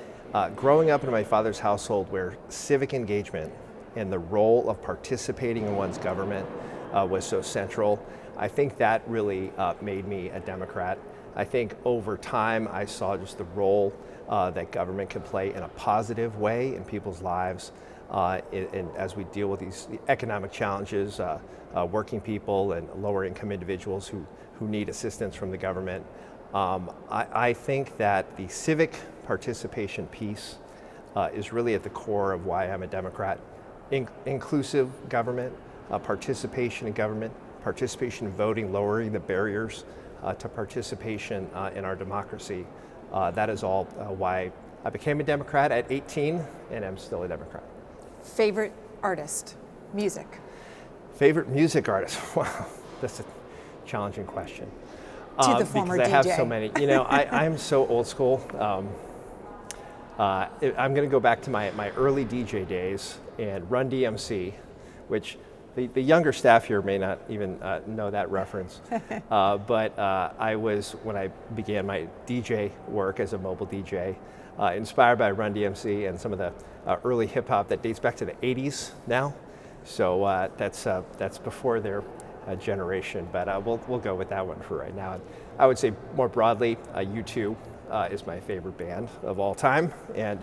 growing up in my father's household, where civic engagement and the role of participating in one's government was so central, I think that really made me a Democrat. I think over time I saw just the role that government can play in a positive way in people's lives, and as we deal with these economic challenges, working people and lower income individuals who need assistance from the government. I think that the civic participation piece is really at the core of why I'm a Democrat. Inclusive government, participation in government, participation in voting, lowering the barriers to participation in our democracy. That is all why I became a Democrat at 18, and I'm still a Democrat. Favorite artist, music? Favorite music artist? Wow, that's a challenging question. To the former because DJ. I have so many. You know, I'm so old school. I'm going to go back to my early DJ days and Run DMC, which the younger staff here may not even know that reference. But I was, when I began my DJ work as a mobile DJ, inspired by Run DMC and some of the early hip hop that dates back to the 80s now. So that's before their generation, but we'll go with that one for right now. I would say more broadly, U2 is my favorite band of all time, and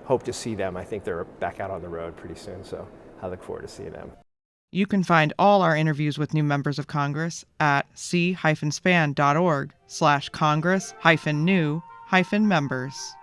hope to see them. I think they're back out on the road pretty soon, so I look forward to seeing them. You can find all our interviews with new members of Congress at c-span.org/Congress-new-members.